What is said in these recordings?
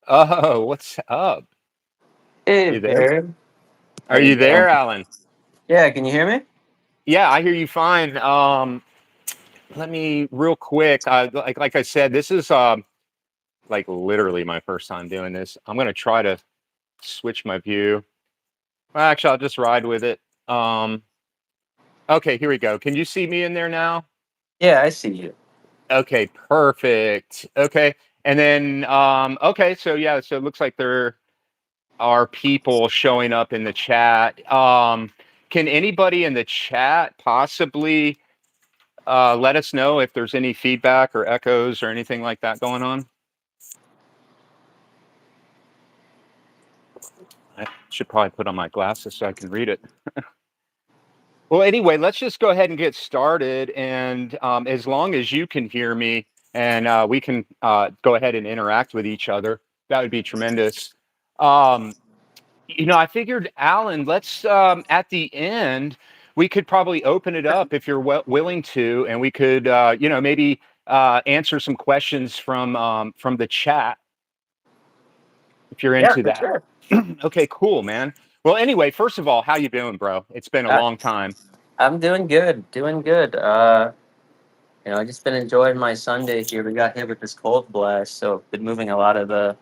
Oh, what's up? Hey, You there? Baron. How Are you you there, doing? Alan? Yeah, can you hear me? Yeah, I hear you fine. Let me real quick. Like I said, this is like literally my first time doing this. I'm gonna try to switch my view. Well, actually, I'll just ride with it. Um, okay, here we go. Can you see me in there now? Yeah, I see you. Okay, perfect. Okay, and then okay, so yeah, so it looks like there are people showing up in the chat. Can anybody in the chat possibly let us know if there's any feedback or echoes or anything like that going on? I should probably put on my glasses so I can read it. Well, anyway, let's just go ahead and get started. And as long as you can hear me and we can go ahead and interact with each other, that would be tremendous. Um, I figured, Alan, let's at the end, we could probably open it up if you're willing to, and we could, maybe answer some questions from the chat if you're Yeah, into for that. sure. Okay, cool, man. Well, anyway, first of all, how you doing, bro? It's been a Uh, long time. I'm doing good, doing good. I just been enjoying my Sunday here. We got hit with this cold blast, so been moving a lot of the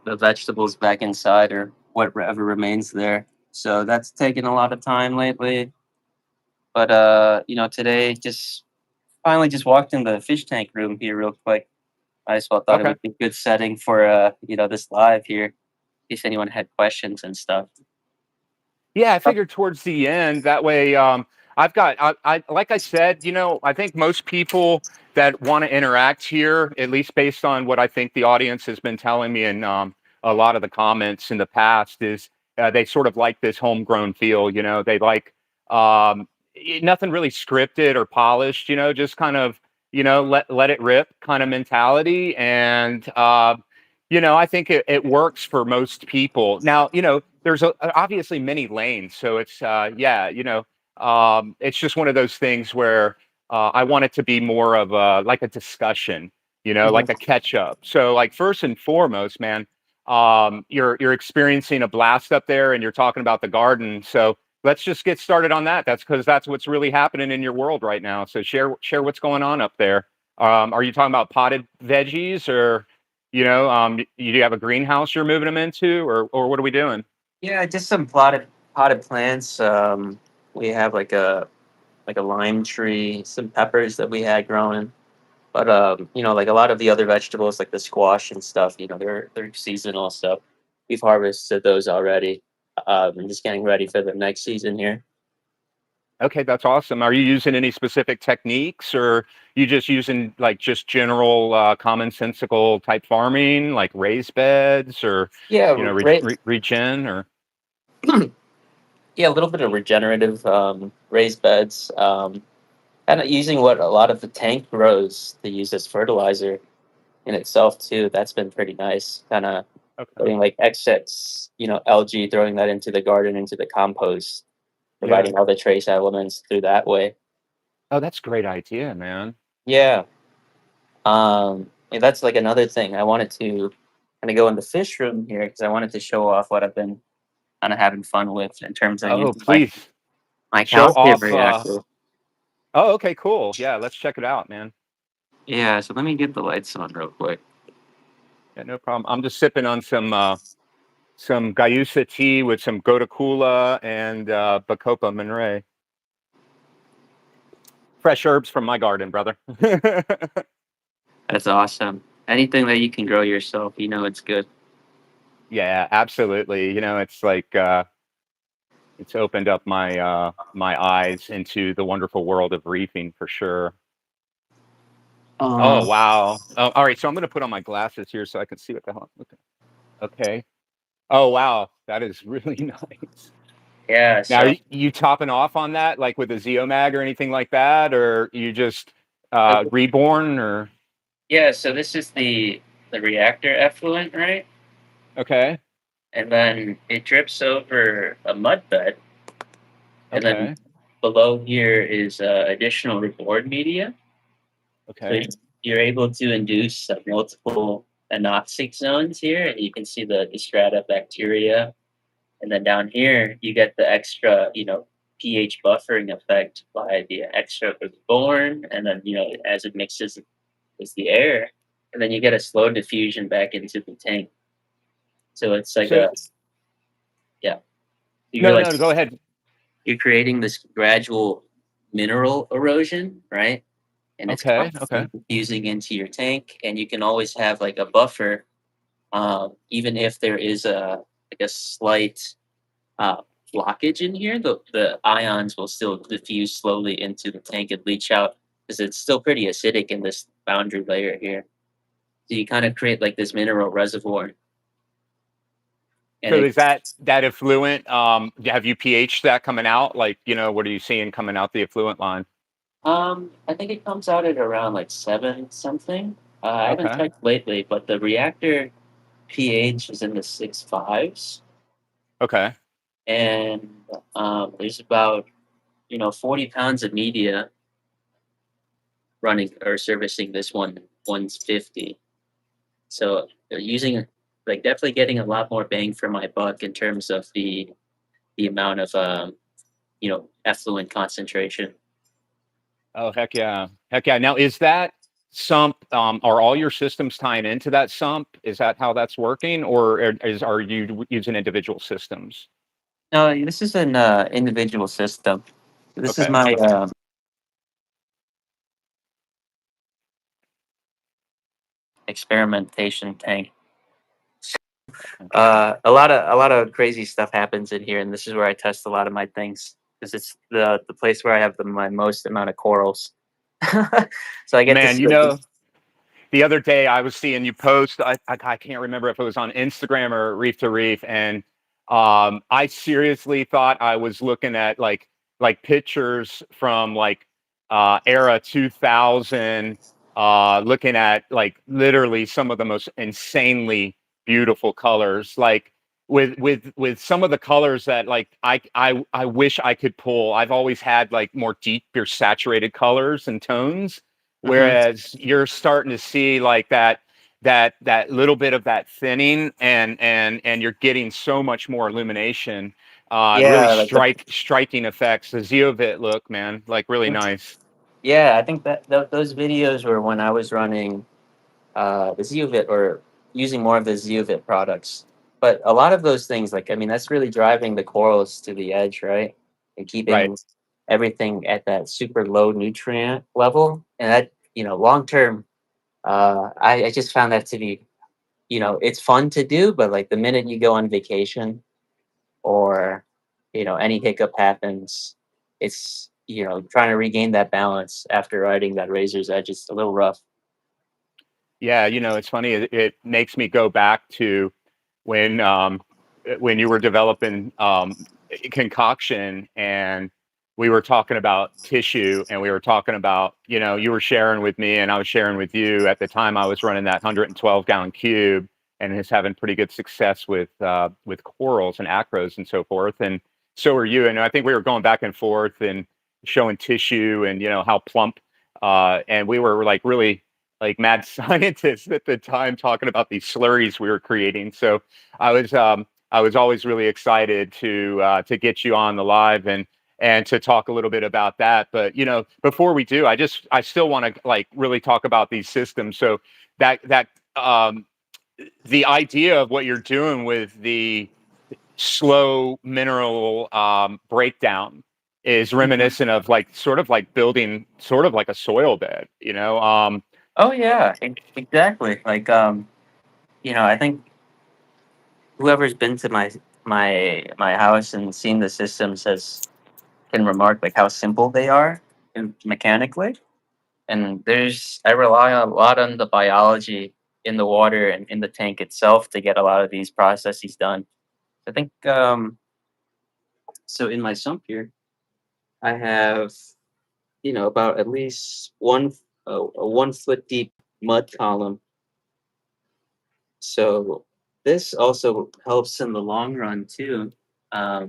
vegetables back inside or whatever remains there. So that's taken a lot of time lately. But today just finally just walked in the fish tank room here real quick. I just thought it Okay. would be a good setting for this live here, in case anyone had questions and stuff. Yeah, I figured towards the end that way. I've got, like I said, I think most people that want to interact here, at least based on what I think the audience has been telling me in a lot of the comments in the past, is they sort of like this homegrown feel. They like nothing really scripted or polished. Just kind of let it rip kind of mentality, and I think it works for most people. Now, there's obviously many lanes, so it's it's just one of those things where I want it to be more of like a discussion, like a catch up. So, like first and foremost, man, you're experiencing a blast up there, and you're talking about the garden. So let's just get started on that. That's because that's what's really happening in your world right now. So share what's going on up there. Are you talking about potted veggies, or you have a greenhouse you're moving them into, or what are we doing? Yeah, just some potted plants. We have like a lime tree, some peppers that we had growing. But like a lot of the other vegetables, like the squash and stuff, they're seasonal stuff. We've harvested those already. I'm just getting ready for the next season here. Okay, that's awesome. Are you using any specific techniques, or you just using like just general commonsensical type farming, like raised beds, or Yeah, regen, or yeah, a little bit of regenerative raised beds. Kind of using what a lot of the tank grows to use as fertilizer in itself too. That's been pretty nice. Kind of okay, putting like excess, algae, throwing that into the garden, into the compost, yeah. providing all the trace elements through that way. Oh, that's a great idea, man. Yeah. And that's like another thing. I wanted to kind of go in the fish room here because I wanted to show off what I've been kind of having fun with in terms of Oh, using my please my show calcium off. reactor. Oh, okay, cool. Yeah, let's check it out, man. Yeah. So let me get the lights on real quick. Yeah, no problem. I'm just sipping on some Gayusa tea with some Gotakula and Bacopa Monterey. Fresh herbs from my garden, brother. That's awesome. Anything that you can grow yourself, it's good. Yeah, absolutely. It's like it's opened up my eyes into the wonderful world of reefing for sure. Oh Um, wow. Oh, all right, so I'm gonna put on my glasses here so I can see what the hell. Okay. Okay. Oh wow, that is really nice. yeah. Now, are So you topping off on that, like with a Zeomag or anything like that, or you just uh, reborn, or yeah. So this is the reactor effluent, right? okay, And then it drips over a mud bed, and then okay, below here is additional reward media. So okay. you're able to induce multiple anoxic zones here, and you can see the strata bacteria. And then down here, you get the extra, pH buffering effect by the extra born, and then as it mixes with the air, and then you get a slow diffusion back into the tank. So it's like So a yeah. You're no, like no, go ahead. you're creating this gradual mineral erosion, right? And it's Okay, okay. constantly diffusing into your tank, and you can always have like a buffer, even if there is a slight uh, blockage in here. The ions will still diffuse slowly into the tank and leach out because it's still pretty acidic in this boundary layer here. So you kind of create like this mineral reservoir, and So it is that effluent? Have you pH that coming out? Like, what are you seeing coming out the effluent line? I think it comes out at around like 7 something. I haven't Okay, checked lately, but the reactor pH is in the 6.5s, okay. and there's about 40 pounds of media running or servicing this one's 50. So they're using like definitely getting a lot more bang for my buck in terms of the amount of effluent concentration. Oh, heck yeah, heck yeah. Now, is that sump? Are all your systems tying into that sump? Is that how that's working, or are you using individual systems? No, this is an individual system. This is Okay. my experimentation tank. A lot of crazy stuff happens in here, and this is where I test a lot of my things because it's the place where I have my most amount of corals. So I get to Man, see like the other day I was seeing you post. I can't remember if it was on Instagram or Reef to Reef, and I seriously thought I was looking at like pictures from like era 2000, looking at like literally some of the most insanely beautiful colors, like with some of the colors that like I wish I could pull. I've always had like more deeper saturated colors and tones, Mhm. whereas you're starting to see like that little bit of that thinning, and you're getting so much more illumination, really Yeah, like the striking effects. The zeovit look, man, like really nice. yeah, I think that those videos were when I was running the Zeovit or using more of the Zeovit products. But a lot of those things, like I mean, that's really driving the corals to the edge, right? And Right. keeping everything at that super low nutrient level. And that, long term, I just found that to be, it's fun to do, but like the minute you go on vacation or, any hiccup happens, it's, trying to regain that balance after riding that razor's edge. It's a little rough. Yeah, it's funny. It makes me go back to when when you were developing concoction, and we were talking about tissue, and we were talking about, you were sharing with me and I was sharing with you. At the time I was running that 112-gallon cube and is having pretty good success with corals and acros and so forth, and so are you. And I think we were going back and forth and showing tissue and how plump, and we were like really like mad scientists at the time talking about these slurries we were creating. So I was always really excited to get you on the live and to talk a little bit about that. But before we do, I still want to like really talk about these systems. So that the idea of what you're doing with the slow mineral breakdown is Mhm. reminiscent of like sort of like building sort of like a soil bed, Oh yeah, exactly. Like I think whoever's been to my house and seen the systems has can remark like how simple they are mechanically. And I rely a lot on the biology in the water and in the tank itself to get a lot of these processes done. I think so in my sump here, I have about at least a 1 foot deep mud column. So this also helps in the long run too, as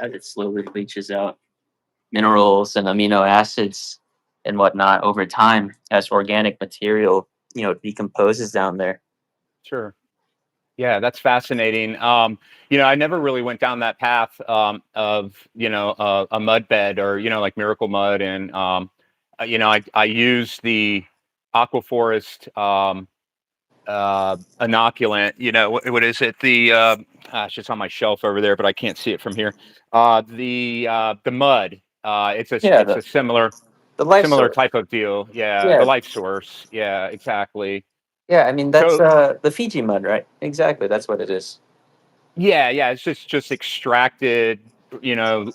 it slowly leaches out minerals and amino acids and whatnot over time as organic material, decomposes down there. Sure. Yeah, that's fascinating. I never really went down that path of a mud bed or like Miracle Mud, and I use the Aquaforest inoculant. What is it? It's on my shelf over there, but I can't see it from here. The mud. Yeah, It's a the life similar source. type of deal. Yeah, Yeah, the life source. Yeah, exactly. yeah. I mean, that's So the Fiji mud, right? Exactly. That's what it is. yeah, yeah, it's just extracted.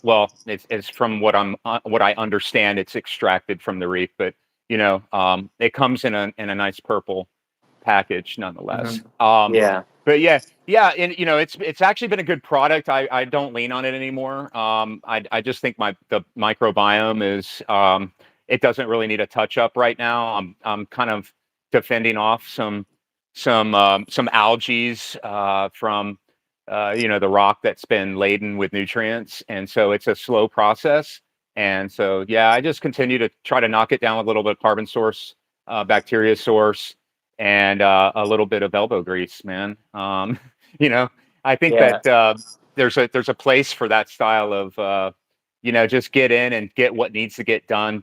Well, it's from what I understand, it's extracted from the reef, but it comes in a nice purple package nonetheless. Hmm. Yeah. But yeah, yeah, and it's actually been a good product. I don't lean on it anymore. I just think the microbiome is it doesn't really need a touch up right now. I'm kind of defending off some algae from the rock that's been laden with nutrients, and so it's a slow process. And so yeah, I just continue to try to knock it down with a little bit of carbon source, bacteria source, and a little bit of elbow grease, man. You know, I think Yeah. that there's a place for that style of just get in and get what needs to get done.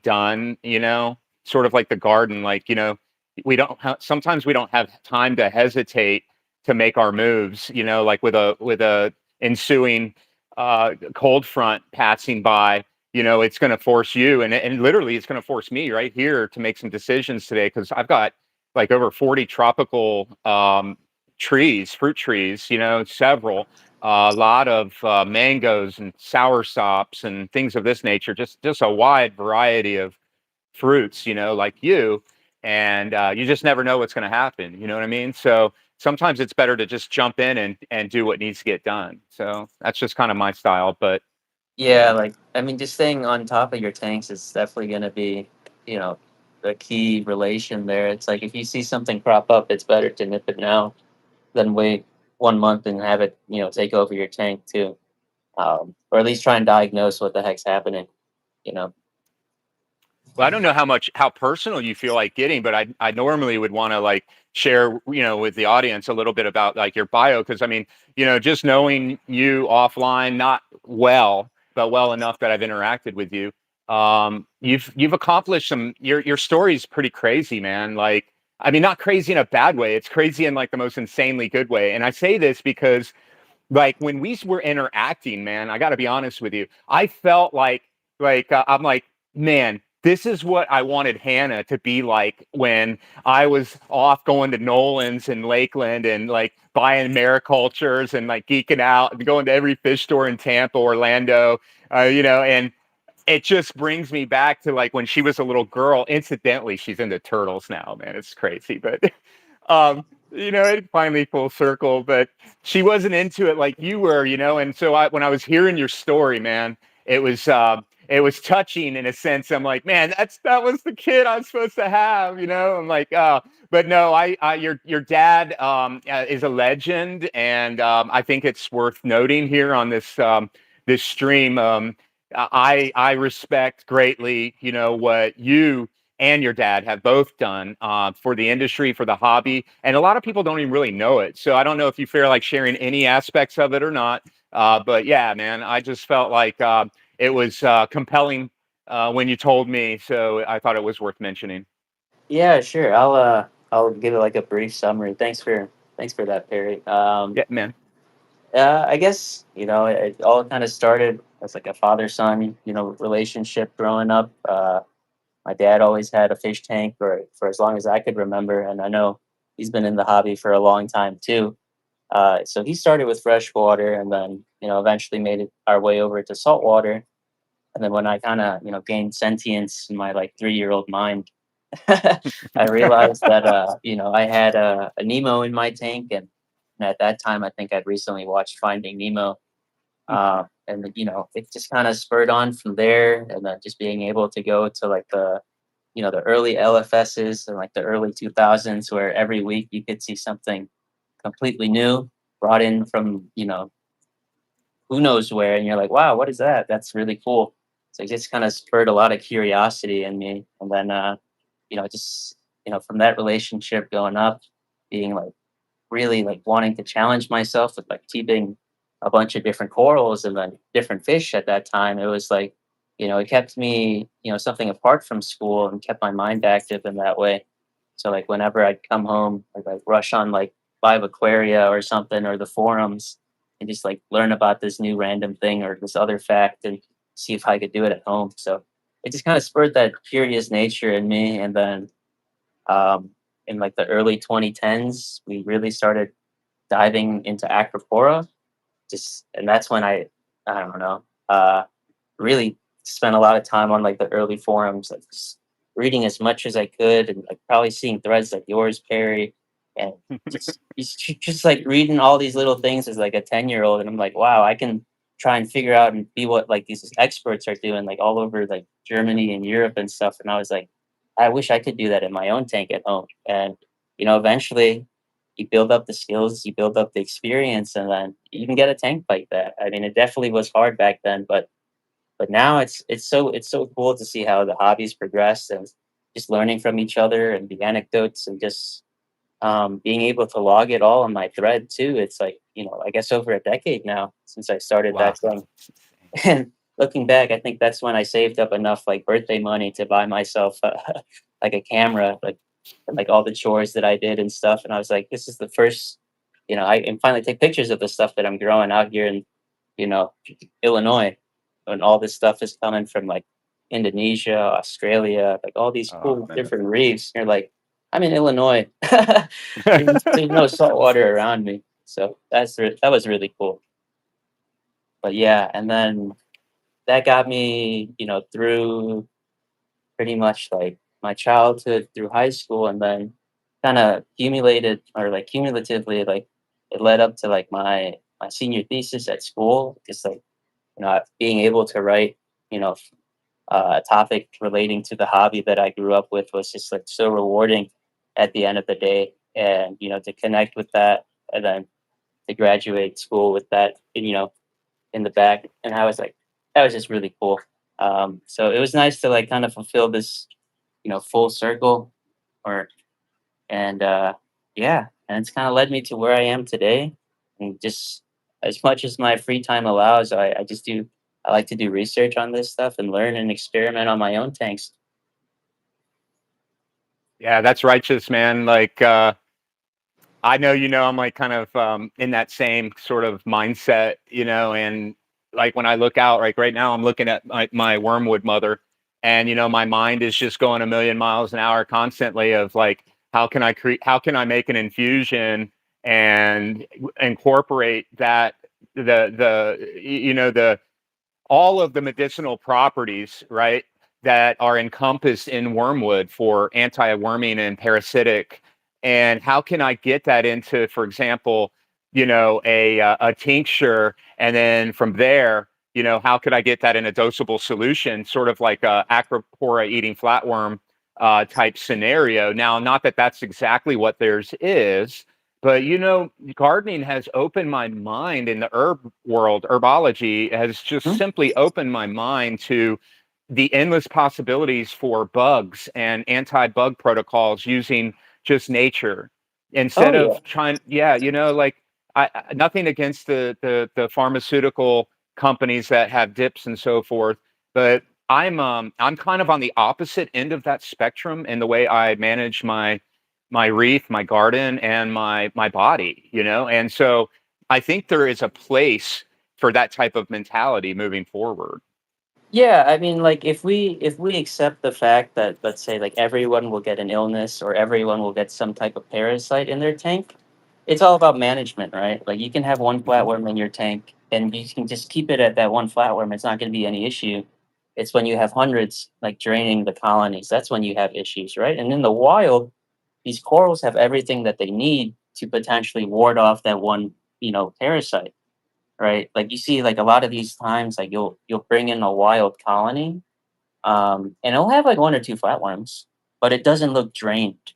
Sort of like the garden, like sometimes we don't have time to hesitate to make our moves. Like with a ensuing cold front passing by. It's going to force you, and literally, it's going to force me right here to make some decisions today because I've got like over 40 tropical fruit trees, several, a lot of mangoes and sour sops and things of this nature, just a wide variety of fruits, like you. And you just never know what's going to happen. You know what I mean? So sometimes it's better to just jump in and do what needs to get done. So that's just kind of my style. But Yeah, like I mean, just staying on top of your tanks is definitely going to be, you know, the key relation there. It's like if you see something crop up, it's better to nip it now than wait 1 month and have it, take over your tank too, or at least try and diagnose what the heck's happening. You know. well, I don't know how personal you feel like getting, but I normally would want to like share, with the audience a little bit about like your bio, because I mean, just knowing you offline, not well, but well enough that I've interacted with you. You've accomplished some. Your story's pretty crazy, man. Like, I mean, not crazy in a bad way. It's crazy in like the most insanely good way. And I say this because like when we were interacting, man, I got to be honest with you. I felt like I'm like, man, this is what I wanted Hannah to be like when I was off going to Nolan's and Lakeland and like buying maricultures and like geeking out and going to every fish store in Tampa, Orlando, and it just brings me back to like when she was a little girl. Incidentally, she's into turtles now, man. It's crazy, but it finally full circle. But she wasn't into it like you were, And so when I was hearing your story, man, it was touching in a sense. I'm like, man, that was the kid I'm supposed to have, I'm like, but no, your dad is a legend, and I think it's worth noting here on this stream. I respect greatly, what you and your dad have both done for the industry, for the hobby, and a lot of people don't even really know it. So I don't know if you feel like sharing any aspects of it or not. But yeah, man, I just felt like it was compelling when you told me, so I thought it was worth mentioning. Yeah, sure. I'll give it like a brief summary. Thanks for that, Perry. Yeah, man. I guess it all kind of started as like a father-son relationship growing up. My dad always had a fish tank for as long as I could remember, and I know he's been in the hobby for a long time too. So he started with freshwater, and then eventually made it our way over to saltwater. And then when I kind of gained sentience in my like 3-year-old mind, I realized that I had a Nemo in my tank, and at that time I think I'd recently watched Finding Nemo, and it just kind of spurred on from there, and then just being able to go to like the early LFSs and like the early 2000s, where every week you could see something completely new brought in from who knows where, and you're like, wow, what is that? That's really cool. So it just kind of spurred a lot of curiosity in me, and then just from that relationship going up, being like really like wanting to challenge myself with like keeping a bunch of different corals and then different fish at that time. It was like, it kept me, something apart from school and kept my mind active in that way. So like whenever I'd come home, I'd rush on like Live Aquaria or something or the forums and just like learn about this new random thing or this other fact and see if I could do it at home. So it just kind of spurred that curious nature in me. And then um, in like the early 2010s, we really started diving into acropora. Just and that's when I don't know, really spent a lot of time on like the early forums, like just reading as much as I could, and like probably seeing threads like yours, Perry, and just like reading all these little things as like a 10-year-old, and I'm like, wow, I can try and figure out and be what like these experts are doing, like all over like Germany and Europe and stuff. And I was like, I wish I could do that in my own tank at home. And eventually, you build up the skills, you build up the experience, and then you can get a tank like that. I mean, it definitely was hard back then, but now it's so cool to see how the hobbies progressed and just learning from each other and the anecdotes and just being able to log it all on my thread too. It's like, I guess over a decade now since I started Wow. that thing. And looking back, I think that's when I saved up enough like birthday money to buy myself like a camera, like and like all the chores that I did and stuff. And I was like, this is the first, I can finally take pictures of the stuff that I'm growing out here in, you know, Illinois, and all this stuff is coming from like Indonesia, Australia, like all these Oh cool man. different reefs. You're like, I'm in Illinois. There's no salt water around me, so that was really cool. But yeah, and then that got me, through pretty much like my childhood through high school, and then kind of accumulated or like cumulatively, like it led up to like my senior thesis at school. Just like being able to write, you know, a topic relating to the hobby that I grew up with was just like so rewarding at the end of the day, and to connect with that, and then to graduate school with that, in the back. And I was like, that was just really cool. So it was nice to like kind of fulfill this, full circle, or and yeah, and it's kind of led me to where I am today. And just as much as my free time allows, I just do. I like to do research on this stuff and learn and experiment on my own tanks. Yeah, that's righteous, man. Like I know, I'm like kind of in that same sort of mindset, and like when I look out, like right now, I'm looking at my wormwood mother, and my mind is just going a million miles an hour constantly of like, how can I make an infusion and incorporate that the all of the medicinal properties, right, that are encompassed in wormwood for anti-worming and parasitic. And how can I get that into, for example, a tincture, and then from there, how could I get that in a dosable solution, sort of like a acropora eating flatworm type scenario. Now, not that that's exactly what theirs is, but gardening has opened my mind in the herb world. Herbology has just Mhm. simply opened my mind to the endless possibilities for bugs and anti-bug protocols using just nature Oh instead yeah. of trying. Yeah, like nothing against the pharmaceutical companies that have dips and so forth, but I'm kind of on the opposite end of that spectrum in the way I manage my reef, my garden, and my body, And so I think there is a place for that type of mentality moving forward. Yeah, I mean, like if we accept the fact that, let's say, like everyone will get an illness or everyone will get some type of parasite in their tank, it's all about management, right? Like you can have one Mhm. flatworm in your tank and you can just keep it at that one flatworm. It's not going to be any issue. It's when you have hundreds like draining the colonies, that's when you have issues, right? And in the wild, these corals have everything that they need to potentially ward off that one, parasite, right? Like you see, like a lot of these times, like you'll bring in a wild colony, and it'll have like one or two flatworms, but it doesn't look drained,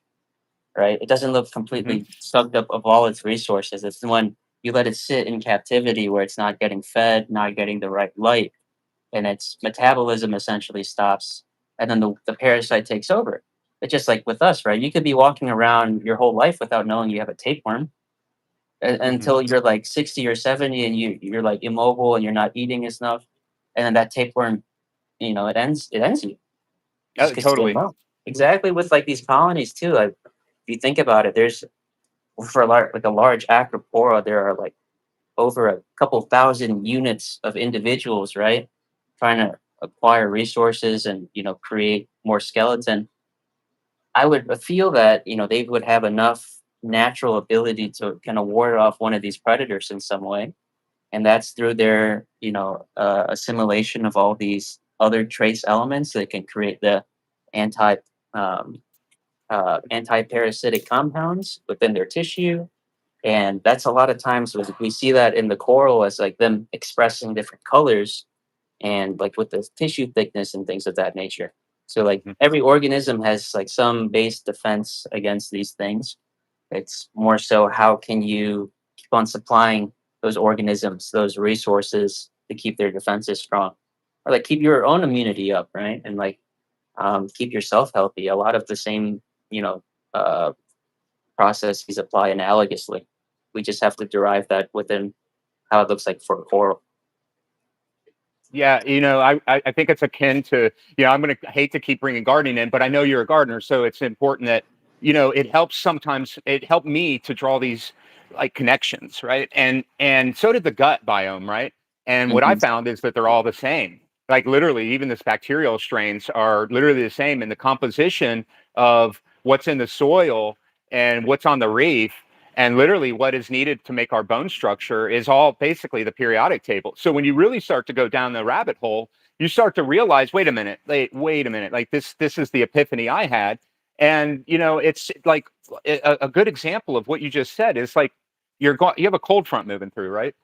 right? It doesn't look Mhm. completely sucked up of all its resources. It's when you let it sit in captivity where it's not getting fed, not getting the right light, and its metabolism essentially stops, and then the parasite takes over. It's just like with us, right? You could be walking around your whole life without knowing you have a tapeworm, Hmm. until you're like 60 or 70 and you're like immobile and you're not eating enough. And then that tapeworm, it ends you just Oh, because you didn't totally. know. Exactly with like these colonies too. Like if you think about it, there's for a large acropora, there are like over a couple thousand units of individuals, right? Trying to acquire resources and create more skeleton. I would feel that they would have enough natural ability to kind of ward off one of these predators in some way, and that's through their assimilation of all these other trace elements that can create the anti um, anti-parasitic compounds within their tissue. And that's a lot of times we see that in the coral as like them expressing different colors and like with the tissue thickness and things of that nature. So like Mhm. every organism has like some base defense against these things. It's more so how can you keep on supplying those organisms those resources to keep their defenses strong, or like keep your own immunity up, right? And like keep yourself healthy. A lot of the same, you know, uh, processes apply analogously. We just have to derive that within how it looks like for coral. Yeah, I think it's akin to, I'm going to hate to keep bringing gardening in, but I know you're a gardener, so it's important that, it helps sometimes, it helped me to draw these like connections, right? And so did the gut biome, right? And what I Hmm. found is that they're all the same. Like literally, even this bacterial strains are literally the same in the composition of what's in the soil and what's on the reef, and literally, what is needed to make our bone structure is all basically the periodic table. So when you really start to go down the rabbit hole, you start to realize, wait a minute, like this is the epiphany I had. And it's like a good example of what you just said is like you have a cold front moving through, right?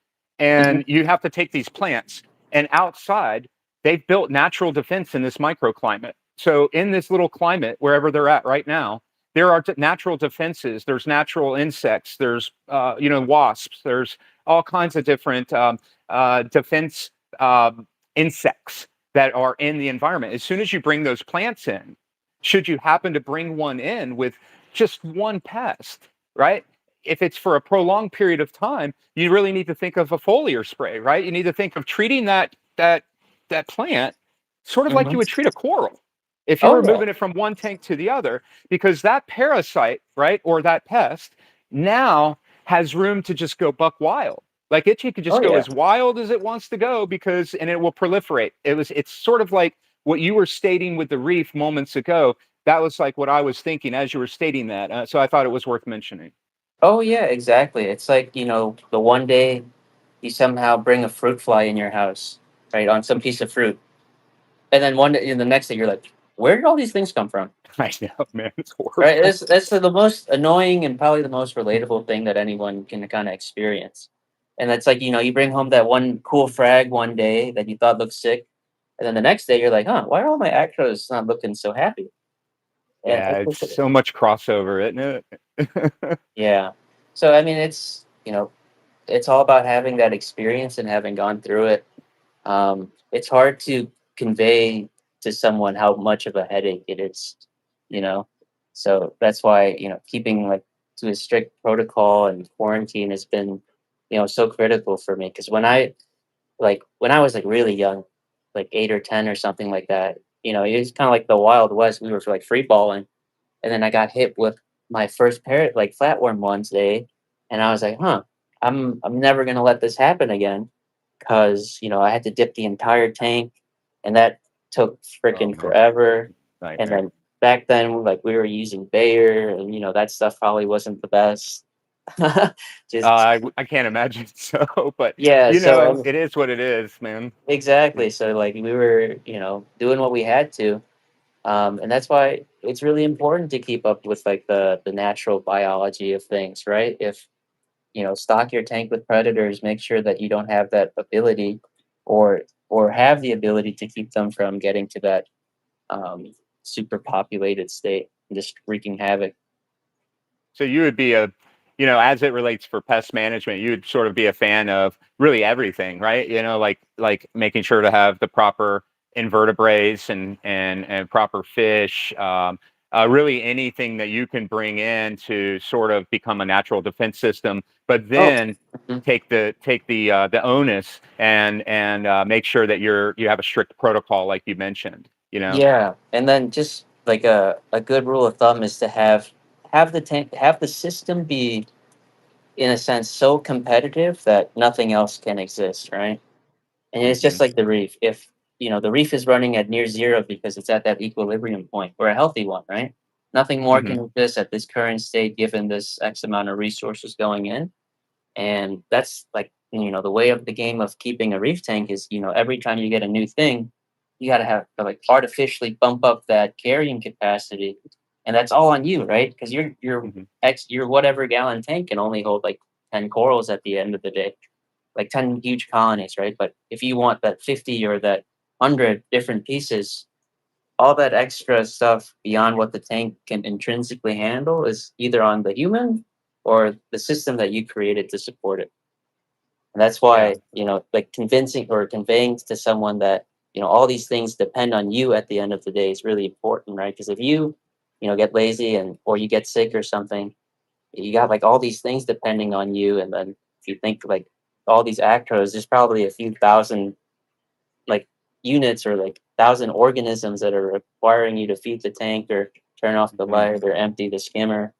Hmm. And you have to take these plants, and outside they've built natural defense in this microclimate. So in this little climate, wherever they're at right now, there are natural defenses. There's natural insects. There's wasps. There's all kinds of different defense um, insects that are in the environment. As soon as you bring those plants in, should you happen to bring one in with just one pest, right? If it's for a prolonged period of time, you really need to think of a foliar spray, right? You need to think of treating that plant sort of like Hmm. you would treat a coral. If you Oh were yeah. moving it from one tank to the other, because that parasite, right, or that pest now has room to just go buck wild. Like it could Oh just go yeah. as wild as it wants to go and it will proliferate. It's sort of like what you were stating with the reef moments ago. That was like what I was thinking as you were stating that. So I thought it was worth mentioning. Oh yeah. Exactly. It's like the one day you somehow bring a fruit fly in your house, right, on some piece of fruit, and then the next day you're like, where did all these things come from? I know, man, it's Right. horrible. That's the most annoying and probably the most relatable thing that anyone can kind of experience. And that's like, you bring home that one cool frag one day that you thought looked sick. And then the next day you're like, huh, why are all my acros not looking so happy? And Yeah, it's so much crossover, isn't it? yeah. So I mean it's all about having that experience and having gone through it. It's hard to convey to someone how much of a headache it is, you know. So that's why keeping like to a strict protocol and quarantine has been, so critical for me. Because when I was like really young, like 8 or 10 or something like that, it was kind of like the Wild West. We were like free balling, and then I got hit with my first parrot like flatworm one day, and I was like, huh, I'm never gonna let this happen again because I had to dip the entire tank, and that took Oh freaking man, forever. And nightmare. then back then, like we were using Bayer, and that stuff probably wasn't the best. Just I can't imagine so, but yeah, so it is what it is, man. exactly. So like we were, doing what we had to, and that's why it's really important to keep up with like the natural biology of things, right? If stock your tank with predators, make sure that you don't have that ability, or have the ability to keep them from getting to that um, super populated state and just wreaking havoc. So you would be as it relates for pest management, you would sort of be a fan of really everything, right? Like making sure to have the proper invertebrates and proper fish. really anything that you can bring in to sort of become a natural defense system, but Oh, then mhm. take the onus and make sure that you have a strict protocol like you mentioned. Yeah, and then just like a good rule of thumb is to have the system be in a sense so competitive that nothing else can exist, right? And it's just Hmm. like the reef. If the reef is running at near zero because it's at that equilibrium point or a healthy one, right? Nothing more Hmm. can exist at this current state given this X amount of resources going in. And that's like, the way of the game of keeping a reef tank is, every time you get a new thing, you got to have to like artificially bump up that carrying capacity. And that's all on you, right? Because Hmm. your whatever gallon tank can only hold like 10 corals at the end of the day, like 10 huge colonies, right? But if you want that 50 or that 100 different pieces, all that extra stuff beyond what the tank can intrinsically handle is either on the human or the system that you created to support it. And that's Yeah. why, like convincing or conveying to someone that, all these things depend on you at the end of the day is really important, right? Because if you, get lazy and or you get sick or something, you got like all these things depending on you. And then if you think like all these actors, there's probably a few thousand like units or like thousand organisms that are requiring you to feed the tank or turn off the Hmm. light or empty the skimmer.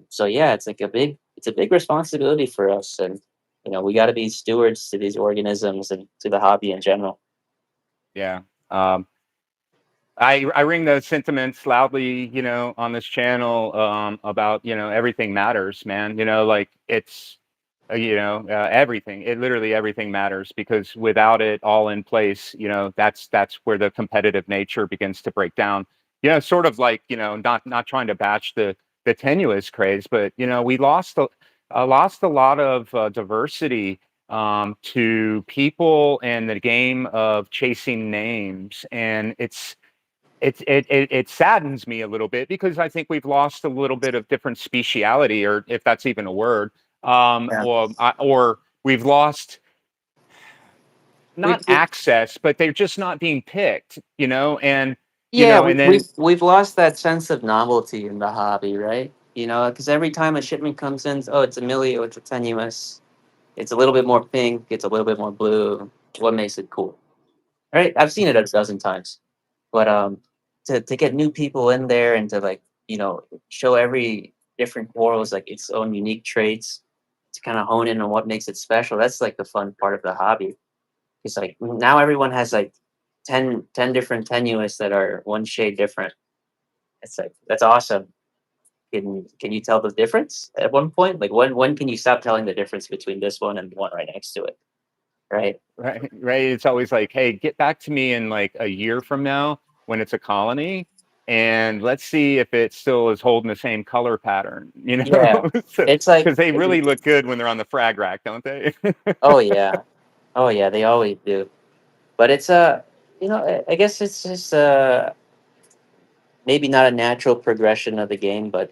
So yeah, it's a big responsibility for us, and we got to be stewards to these organisms and to the hobby in general. Yeah. Um, I ring those sentiments loudly, on this channel, about, everything matters, man. Like it's, everything. It literally everything matters because without it all in place, that's where the competitive nature begins to break down. Sort of like, not trying to bash the tenuous craze, but we lost a lot of diversity to people and the game of chasing names, and it saddens me a little bit because I think we've lost a little bit of different speciality, or if that's even a word, Yeah, or we've lost not we access, but they're just not being picked, and yeah and then we've lost that sense of novelty in the hobby, right? Because every time a shipment comes in, oh, it's a millie, oh, it's a tenuous, it's a little bit more pink, it's a little bit more blue. What makes it cool, right? I've seen it a dozen times. But to get new people in there and to like show every different coral is like its own unique traits, to kind of hone in on what makes it special. That's like the fun part of the hobby. It's like now everyone has like 10 different tenuous that are one shade different. It's like that's awesome. Can you tell the difference at one point? Like when can you stop telling the difference between this one and the one right next to it? Right? right, it's always like, hey, get back to me in like a year from now when it's a colony, and let's see if it still is holding the same color pattern, Yeah. so It's like because they really look good when they're on the frag rack, don't they? oh yeah. Oh yeah, they always do. But it's I guess it's just maybe not a natural progression of the game, but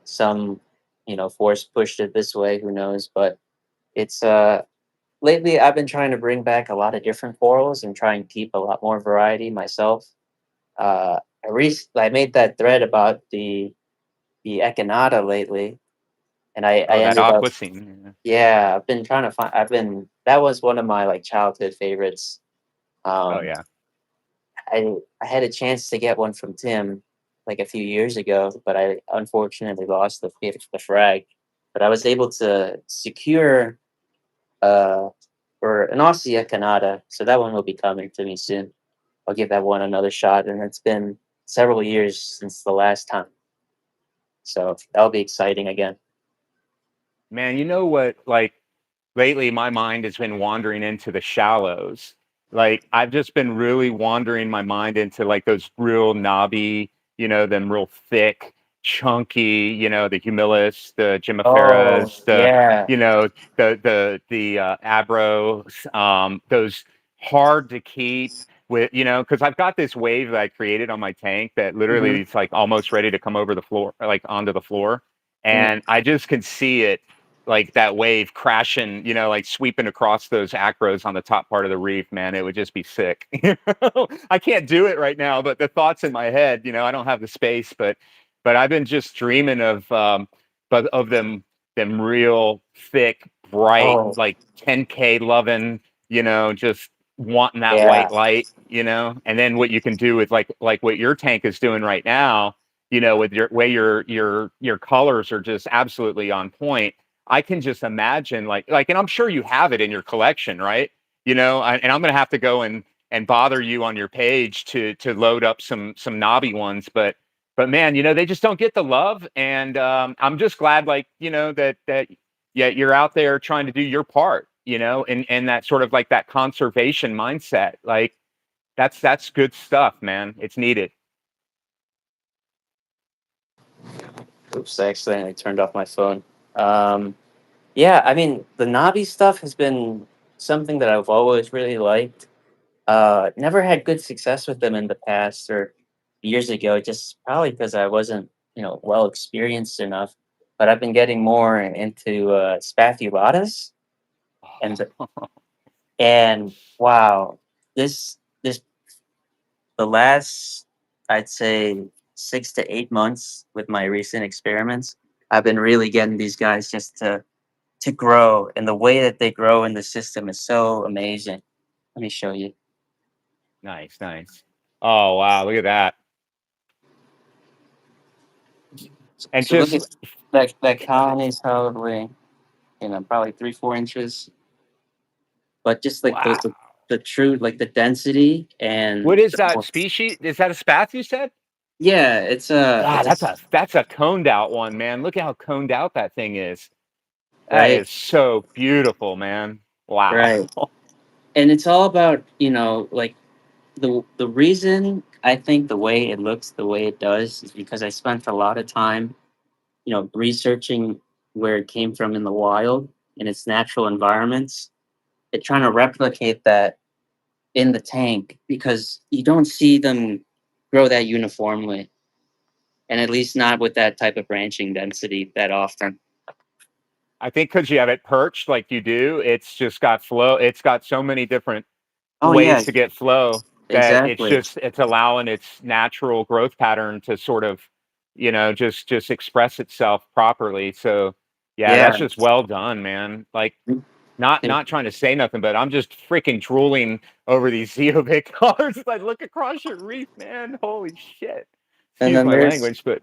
some force pushed it this way. Who knows? But it's lately I've been trying to bring back a lot of different corals and try and keep a lot more variety myself. I made that thread about the echinata lately, and I Oh, that ended up aqua scene. Yeah. yeah I've been trying to find I've been that was one of my like childhood favorites. Oh Um, yeah. I had a chance to get one from Tim like a few years ago, but I unfortunately lost the frag. But I was able to secure uh for an Aussie Canada, so that one will be coming to me soon. I'll give that one another shot, and it's been several years since the last time, so that'll be exciting again. Man, you know what? Like lately, my mind has been wandering into the shallows. Like I've just been really wandering my mind into like those real knobby, them real thick, chunky, the humilus, the Oh gymniferas, yeah. you know, the abros, those hard to keep with, because I've got this wave that I created on my tank that Hmm. literally it's like almost ready to come over the floor, like onto the floor, and I just can see it like that wave crashing, like sweeping across those acros on the top part of the reef, man, it would just be sick. I can't do it right now, but the thoughts in my head, I don't have the space, but I've been just dreaming of but of them real thick, bright, Oh, like 10K loving, just wanting that yeah. white light, and then what you can do with like what your tank is doing right now, with your way your colors are just absolutely on point. I can just imagine and I'm sure you have it in your collection, right? And I'm gonna have to go and bother you on your page to load up some knobby ones, but man, they just don't get the love, and I'm just glad, that yeah, you're out there trying to do your part, and that sort of like that conservation mindset, like that's good stuff, man. It's needed. Oops, I accidentally turned off my phone. Um, yeah, I mean, the Navi stuff has been something that I've always really liked. Never had good success with them in the past or years ago, just probably because I wasn't, well experienced enough. But I've been getting more into spathulatas, and wow, this the last, I'd say, 6 to 8 months with my recent experiments, I've been really getting these guys just to grow, and the way that they grow in the system is so amazing. Let me show you. Nice, nice. Oh wow, look at that. And So look just at that colony is probably, probably 3 4 inches, but just like wow. the true, like the density What and is that species? Is that a spath you said? yeah, God, it's a that's a coned out one, man. Look at how coned out that thing is. That right, is so beautiful, man. Wow. right, and it's all about, like the reason I think the way it looks the way it does is because I spent a lot of time, researching where it came from in the wild in its natural environments and trying to replicate that in the tank because you don't see them grow that uniformly, and at least not with that type of branching density that often. I think because you have it perched like you do, it's just got flow. It's got so many different Oh ways yeah, to get flow that exactly. it's allowing its natural growth pattern to sort of, just express itself properly. So yeah, that's Yeah. just well done, man. Like And, not trying to say nothing, but I'm just freaking drooling over these Zeobit cards. Like look across your reef, man. Holy shit. and Excuse then my there's language, but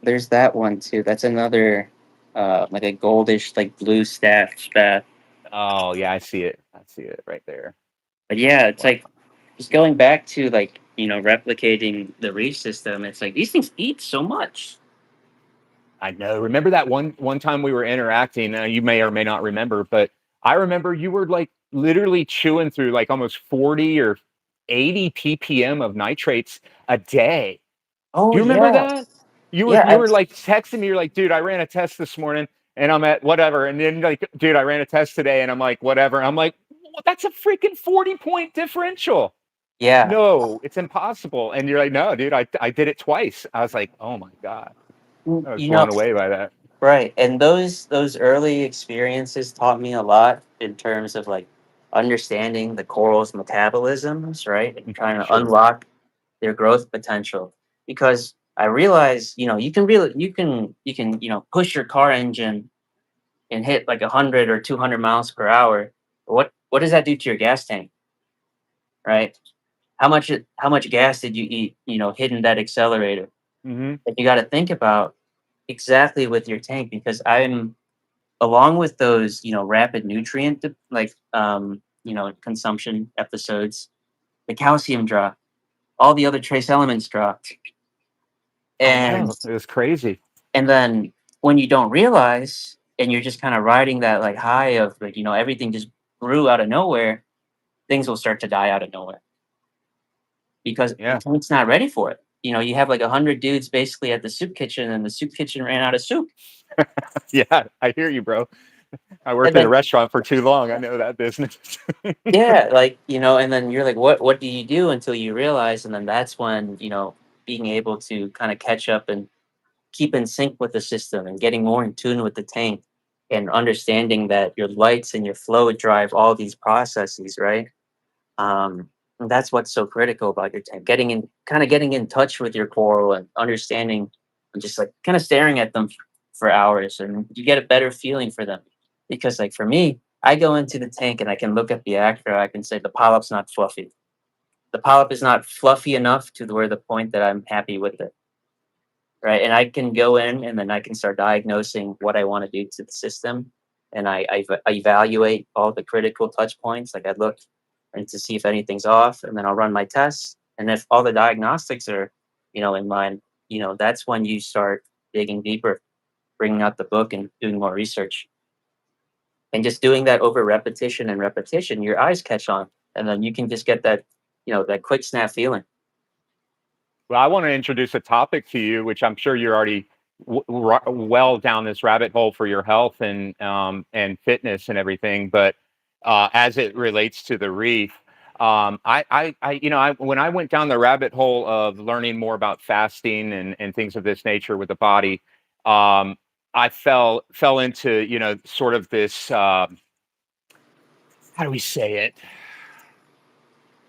there's that one too. That's another like a goldish like blue staff spath. oh yeah, I see it. I see it right there. But yeah, it's Wow. like just going back to like, replicating the reef system, it's like these things eat so much. I know. Remember that one time we were interacting? You may or may not remember, but I remember you were like literally chewing through like almost 40 or 80 ppm of nitrates a day. Oh Do you remember yeah. that? You were Yeah, you were like texting me. You're like, dude, I ran a test this morning and I'm at whatever. And then like, dude, I ran a test today and I'm like, whatever. And I'm like, well, that's a freaking 40-point differential. yeah. No, it's impossible. And you're like, no, dude, I did it twice. I was like, oh my God. Mm, I was blown away by that. right. And those early experiences taught me a lot in terms of like understanding the coral's metabolisms, right? And trying to Sure. unlock their growth potential. Because I realized, you can push your car engine and hit like 100 or 200 miles per hour. But what does that do to your gas tank, right? How much gas did you eat, hitting that accelerator? Hmm. And you got to think about exactly with your tank because I'm along with those, rapid nutrient consumption episodes, the calcium dropped, all the other trace elements dropped. I And know. It was crazy. and then when you don't realize and you're just kind of riding that like high of like, everything just grew out of nowhere, things will start to die out of nowhere because the Yeah. tank's not ready for it. You have like 100 dudes basically at the soup kitchen and the soup kitchen ran out of soup. Yeah. I hear you, bro. I worked And in a then restaurant for too long. I know that business. yeah, like, and then you're like, what do you do until you realize? And then that's when, being able to kind of catch up and keep in sync with the system and getting more in tune with the tank and understanding that your lights and your flow drive all these processes, right? And that's what's so critical about your tank. Getting in touch with your coral and understanding and just like kind of staring at them for hours, and you get a better feeling for them. Because like for me, I go into the tank and I can look at the actor, I can say the polyp's not fluffy. The polyp is not fluffy enough to where the point that I'm happy with it. Right. And I can go in and then I can start diagnosing what I want to do to the system. And I evaluate all the critical touch points. Like I look and to see if anything's off, and then I'll run my tests. And if all the diagnostics are, in line, that's when you start digging deeper, bringing out the book and doing more research. And just doing that over repetition and repetition, your eyes catch on. And then you can just get that, that quick snap feeling. Well, I want to introduce a topic to you, which I'm sure you're already well down this rabbit hole for your health and fitness and everything. But as it relates to the reef, when I went down the rabbit hole of learning more about fasting and things of this nature with the body, I fell into sort of this. How do we say it?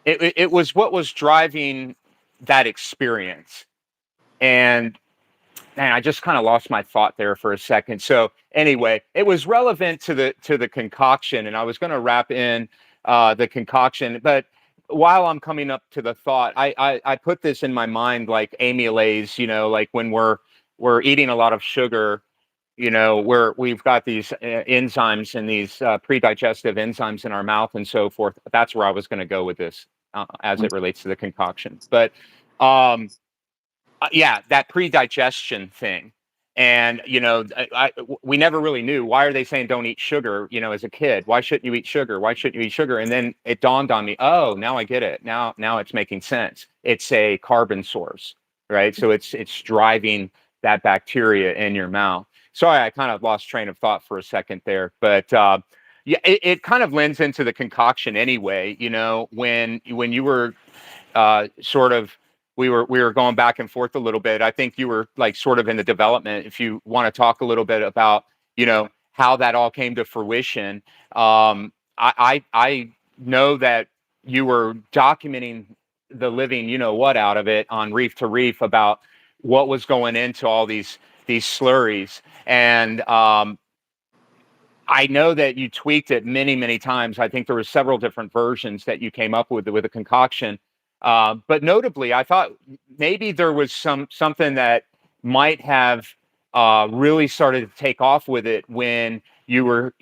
It was what was driving that experience. And man, I just kind of lost my thought there for a second. So anyway, it was relevant to the concoction, and I was going to wrap in the concoction. But while I'm coming up to the thought, I put this in my mind like amylase. Like when we're eating a lot of sugar, we've got these enzymes and these pre-digestive enzymes in our mouth and so forth. That's where I was going to go with this as it relates to the concoction. But yeah, that pre-digestion thing. And we never really knew, why are they saying don't eat sugar, as a kid? Why shouldn't you eat sugar? Why shouldn't you eat sugar? And then it dawned on me, oh, now I get it. Now it's making sense. It's a carbon source, right? So it's driving that bacteria in your mouth. Sorry, I kind of lost train of thought for a second there, but yeah, it kind of lends into the concoction anyway. When you were sort of, we were going back and forth a little bit. I think you were like sort of in the development. If you want to talk a little bit about how that all came to fruition, I know that you were documenting the living what out of it on Reef to Reef about what was going into all these slurries. And I know that you tweaked it many, many times. I think there were several different versions that you came up with a concoction. But notably, I thought maybe there was something that might have really started to take off with it when you were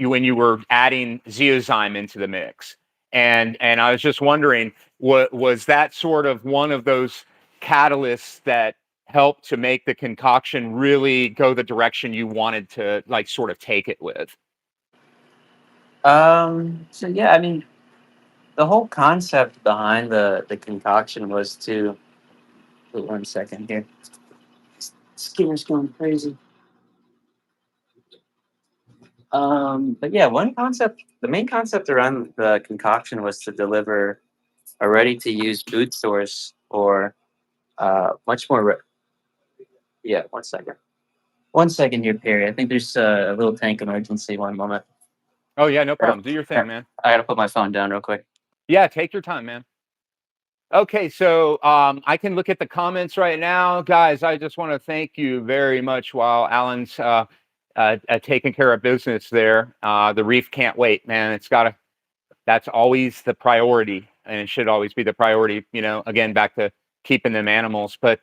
adding zeozyme into the mix. And I was just wondering, what was that sort of one of those catalysts that helped to make the concoction really go the direction you wanted to like sort of take it with? So yeah, I mean, the whole concept behind the concoction was to wait 1 second here. Skinner's going crazy. But yeah, the main concept around the concoction was to deliver a ready-to-use food source or much more. Yeah, 1 second. 1 second here, Perry. I think there's a little tank emergency. One moment. Oh yeah, no problem. Do your thing, man. I gotta put my phone down real quick. Yeah, take your time, man. Okay, so I can look at the comments right now, guys. I just want to thank you very much while Alan's taking care of business there. The reef can't wait, man. That's always the priority, and it should always be the priority. Again, back to keeping them animals. But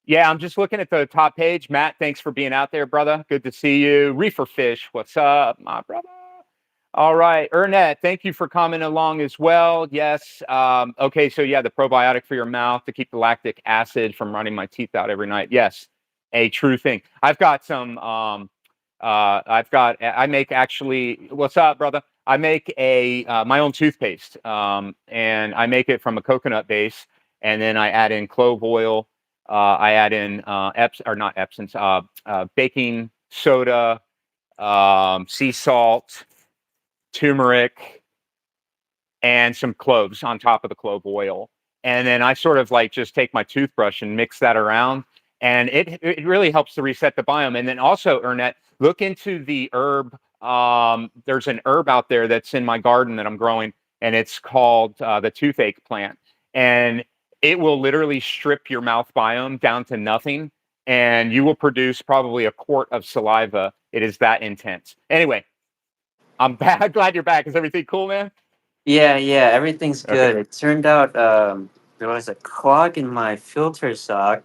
yeah, I'm just looking at the top page. Matt, thanks for being out there, brother. Good to see you. Reefer Fish, what's up, my brother? All right, Ernest, thank you for coming along as well. Yes. Okay, so yeah, the probiotic for your mouth to keep the lactic acid from running my teeth out every night. Yes, a true thing. I've got some. I make actually. What's up, brother? I make my own toothpaste, and I make it from a coconut base, and then I add in clove oil. I add in or not Epsom's, baking soda, sea salt, turmeric, and some cloves on top of the clove oil. And then I sort of like just take my toothbrush and mix that around. and it really helps to reset the biome. And then also, Ernest, look into the herb. There's an herb out there that's in my garden that I'm growing, and it's called the toothache plant, and it will literally strip your mouth biome down to nothing, and you will produce probably a quart of saliva. It is that intense. Anyway, I'm back. Glad you're back. Is everything cool, man? Yeah, yeah, everything's Okay. good. It turned out there was a clog in my filter sock,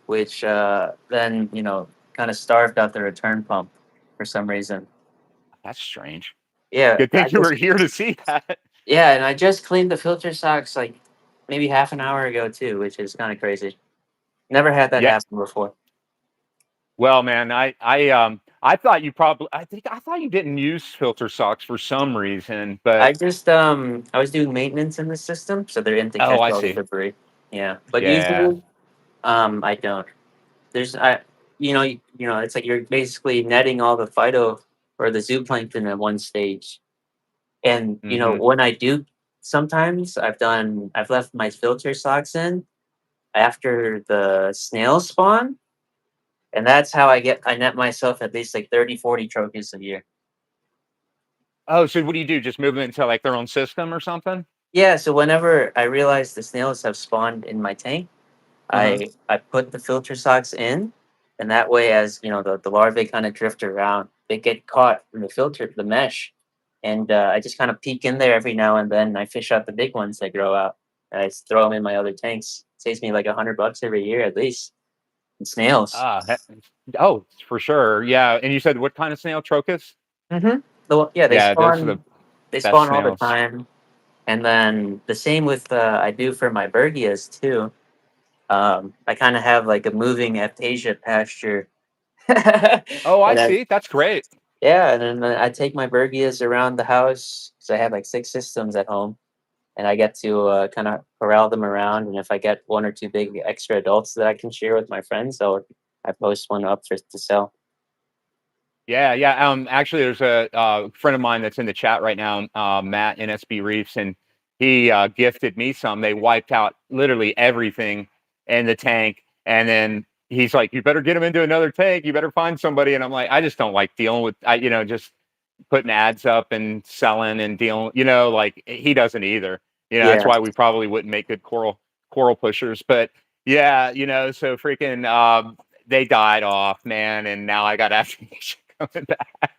which then kind of starved out the return pump for some reason. That's strange. Yeah, Good thing you were here to see that. and I just cleaned the filter socks like maybe half an hour ago too, which is kind of crazy. Never had that Yeah. happen before. Well, man, I thought you probably I thought you didn't use filter socks for some reason, but I was doing maintenance in the system, so they're in to oh, catch I all the see. debris. Yeah, but Yeah. usually I don't. There's I it's like you're basically netting all the phyto or the zooplankton at one stage. And Hmm. when I do, sometimes I've left my filter socks in after the snail spawn, and that's how I net myself at least like 30, 40 trophies a year. Oh, so what do you do? Just move them into like their own system or something? Yeah, so whenever I realize the snails have spawned in my tank, Uh-huh. I put the filter socks in, and that way, as the larvae kind of drift around, they get caught in the filter, the mesh, and I just kind of peek in there every now and then. I fish out the big ones that grow out, and I throw them in my other tanks. Saves me like $100 every year at least. And snails. Oh, for sure. Yeah. And you said what kind of snail? Trocus? Mm-hmm. Yeah, Yeah, those are the They best spawn all the snails. time, and then the same with I do for my bergias too. I kind of have like a moving aphasia pasture. Oh, I And I, see. That's great. yeah, and then I take my Bergias around the house because I have like six systems at home, and I get to kind of corral them around. And if I get one or two big extra adults that I can share with my friends, I post one up for to sell. Yeah, yeah. Actually, there's a friend of mine that's in the chat right now, Matt NSB Reefs, and he gifted me some. They wiped out literally everything in the tank, and then he's like, "You better get them into another tank. You better find somebody." And I'm like, "I just don't like dealing with, just putting ads up and selling and dealing. Like he doesn't either. That's Yeah, why we probably wouldn't make good coral pushers. But yeah, so freaking they died off, man, and now I got application coming back.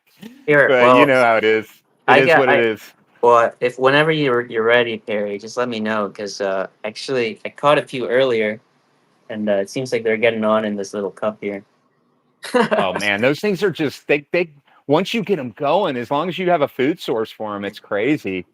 here. But you Well, know how it is. It I is got what it I. is. Well, if whenever you're ready, Perry, just let me know because actually I caught a few earlier, and it seems like they're getting on in this little cup here. Oh man, those things are just they once you get them going, as long as you have a food source for them, it's crazy.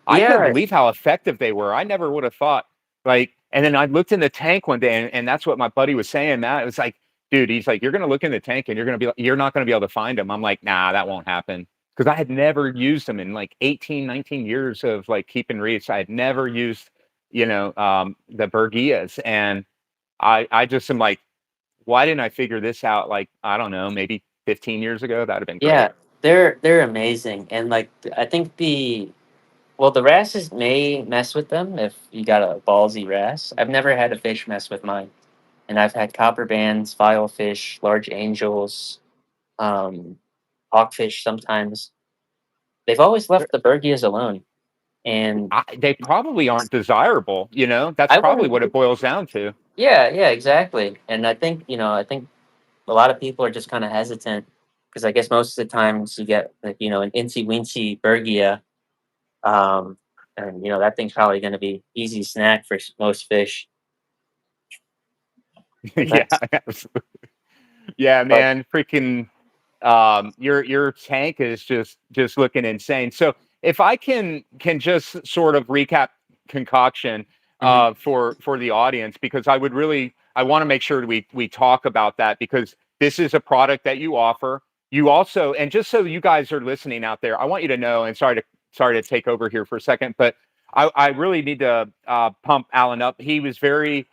I couldn't Yeah, believe how effective they were. I never would have thought like, and then I looked in the tank one day, and that's what my buddy was saying, Matt. It was like, dude, he's like, you're gonna look in the tank and you're not gonna be able to find them. I'm like, nah, that won't happen. Because I had never used them in like 18, 19 years of like keeping reefs. I had never used, the Bergias. And I just am like, why didn't I figure this out like, I don't know, maybe 15 years ago? That'd have been great. yeah, they're amazing, and like I think the wrasses may mess with them if you got a ballsy wrasse. I've never had a fish mess with mine, and I've had copper bands, filefish, large angels, um, hawkfish. Sometimes they've always left the bergias alone, and They probably aren't desirable, that's I probably wouldn't. what it boils down to. Yeah, yeah, exactly. And I think a lot of people are just kind of hesitant because I guess most of the times you get like an incy wincy bergia. And that thing's probably going to be easy snack for most fish. And Yeah, that's absolutely. Yeah, but man, freaking your tank is just looking insane. So if I can just sort of recap concoction mhm. for the audience, because I want to make sure we talk about that, because this is a product that you offer. You also, and just so you guys are listening out there, I want you to know, and sorry to take over here for a second, but I really need to pump Alan up. He was very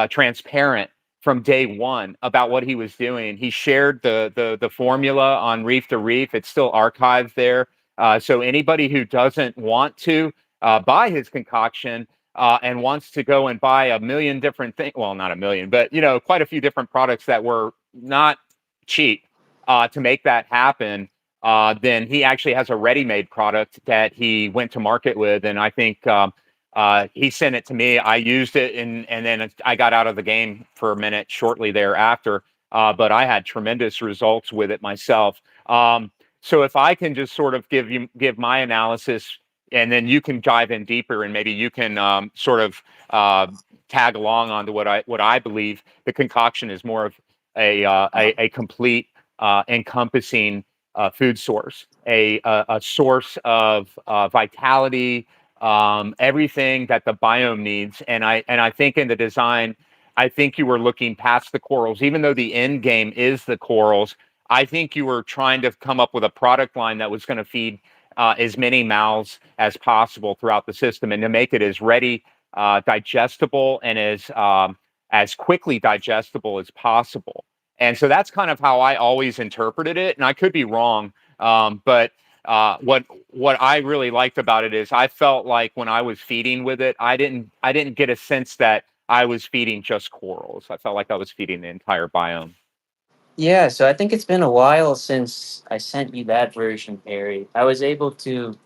transparent from day one about what he was doing. He shared the formula on Reef to Reef. It's still archived there. So anybody who doesn't want to buy his concoction, and wants to go and buy a million different things, well, not a million, but quite a few different products that were not cheap to make that happen, then he actually has a ready-made product that he went to market with, and I think he sent it to me. I used it, and then I got out of the game for a minute shortly thereafter. But I had tremendous results with it myself. So if I can just sort of give my analysis, and then you can dive in deeper, and maybe you can sort of tag along onto what I believe the concoction is more of a complete encompassing food source, a source of vitality, everything that the biome needs. And I think in the design, I think you were looking past the corals, even though the end game is the corals. I think you were trying to come up with a product line that was going to feed as many mouths as possible throughout the system, and to make it as ready, digestible, and as quickly digestible as possible. And so that's kind of how I always interpreted it. And I could be wrong, but what I really liked about it is I felt like when I was feeding with it, I didn't get a sense that I was feeding just corals. I felt like I was feeding the entire biome. Yeah, so I think it's been a while since I sent you that version, Perry. I was able to,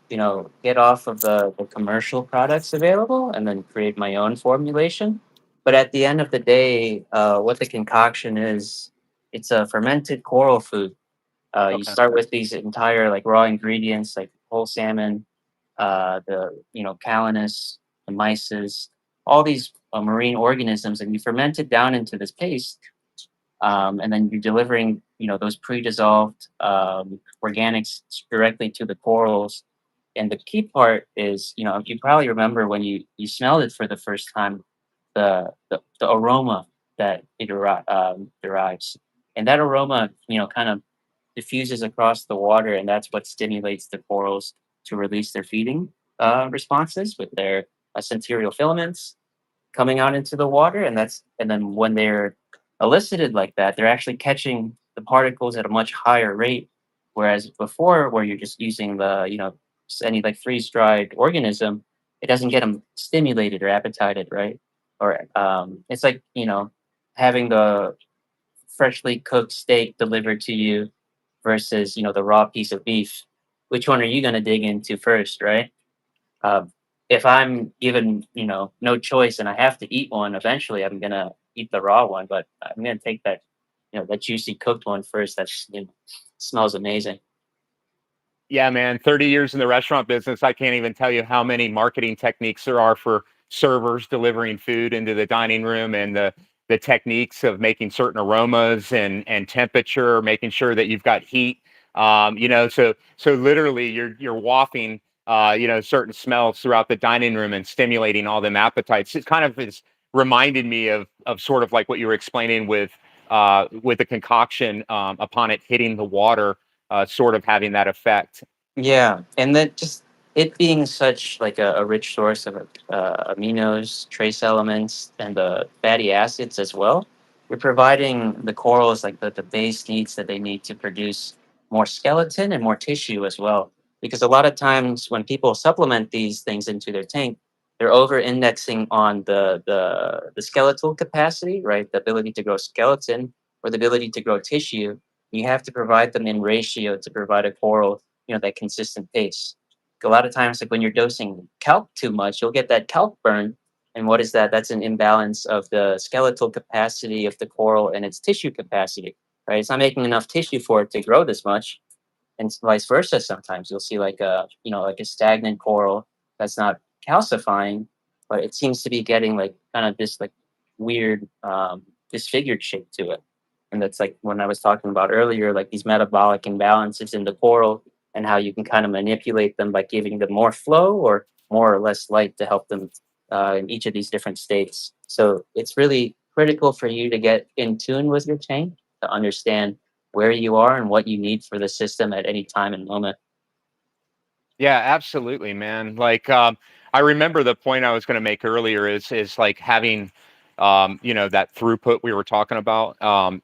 get off of the commercial products available and then create my own formulation. But at the end of the day, what the concoction is, it's a fermented coral food. You Okay. start with these entire like raw ingredients like whole salmon, the calanus, the mysis, all these marine organisms, and you ferment it down into this paste, and then you're delivering those pre-dissolved organics directly to the corals. And the key part is, you probably remember when you smelled it for the first time, the aroma that it derives, and that aroma kind of diffuses across the water, and that's what stimulates the corals to release their feeding responses with their sensorial filaments coming out into the water. And then when they're elicited like that, they're actually catching the particles at a much higher rate, whereas before, where you're just using the any like freeze dried organism, it doesn't get them stimulated or appetized, right? Or it's like having the freshly cooked steak delivered to you versus the raw piece of beef. Which one are you going to dig into first, right? Um, if I'm given, no choice and I have to eat one, eventually I'm gonna eat the raw one, but I'm gonna take that, that juicy cooked one first. That's smells amazing. Yeah, man, 30 years in the restaurant business, I can't even tell you how many marketing techniques there are for servers delivering food into the dining room, and the techniques of making certain aromas and temperature, making sure that you've got heat. So literally you're wafting certain smells throughout the dining room and stimulating all them appetites. It kind of is reminded me of sort of like what you were explaining with the concoction upon it hitting the water, sort of having that effect. Yeah, and that just it being such like a rich source of aminos, trace elements, and the fatty acids as well, you're providing the corals like the base needs that they need to produce more skeleton and more tissue as well. Because a lot of times when people supplement these things into their tank, they're over indexing on the skeletal capacity, right? The ability to grow skeleton or the ability to grow tissue. You have to provide them in ratio to provide a coral that consistent pace. A lot of times, like when you're dosing kelp too much, you'll get that kelp burn. And what is that? That's an imbalance of the skeletal capacity of the coral and its tissue capacity, right? It's not making enough tissue for it to grow this much, and vice versa. Sometimes you'll see like a stagnant coral that's not calcifying, but it seems to be getting like kind of this like weird disfigured shape to it. And that's like when I was talking about earlier, like these metabolic imbalances in the coral and how you can kind of manipulate them by giving them more flow or more or less light to help them in each of these different states. So it's really critical for you to get in tune with your tank to understand where you are and what you need for the system at any time and moment. Yeah, absolutely, man. Like, I remember the point I was going to make earlier is like having, that throughput we were talking about,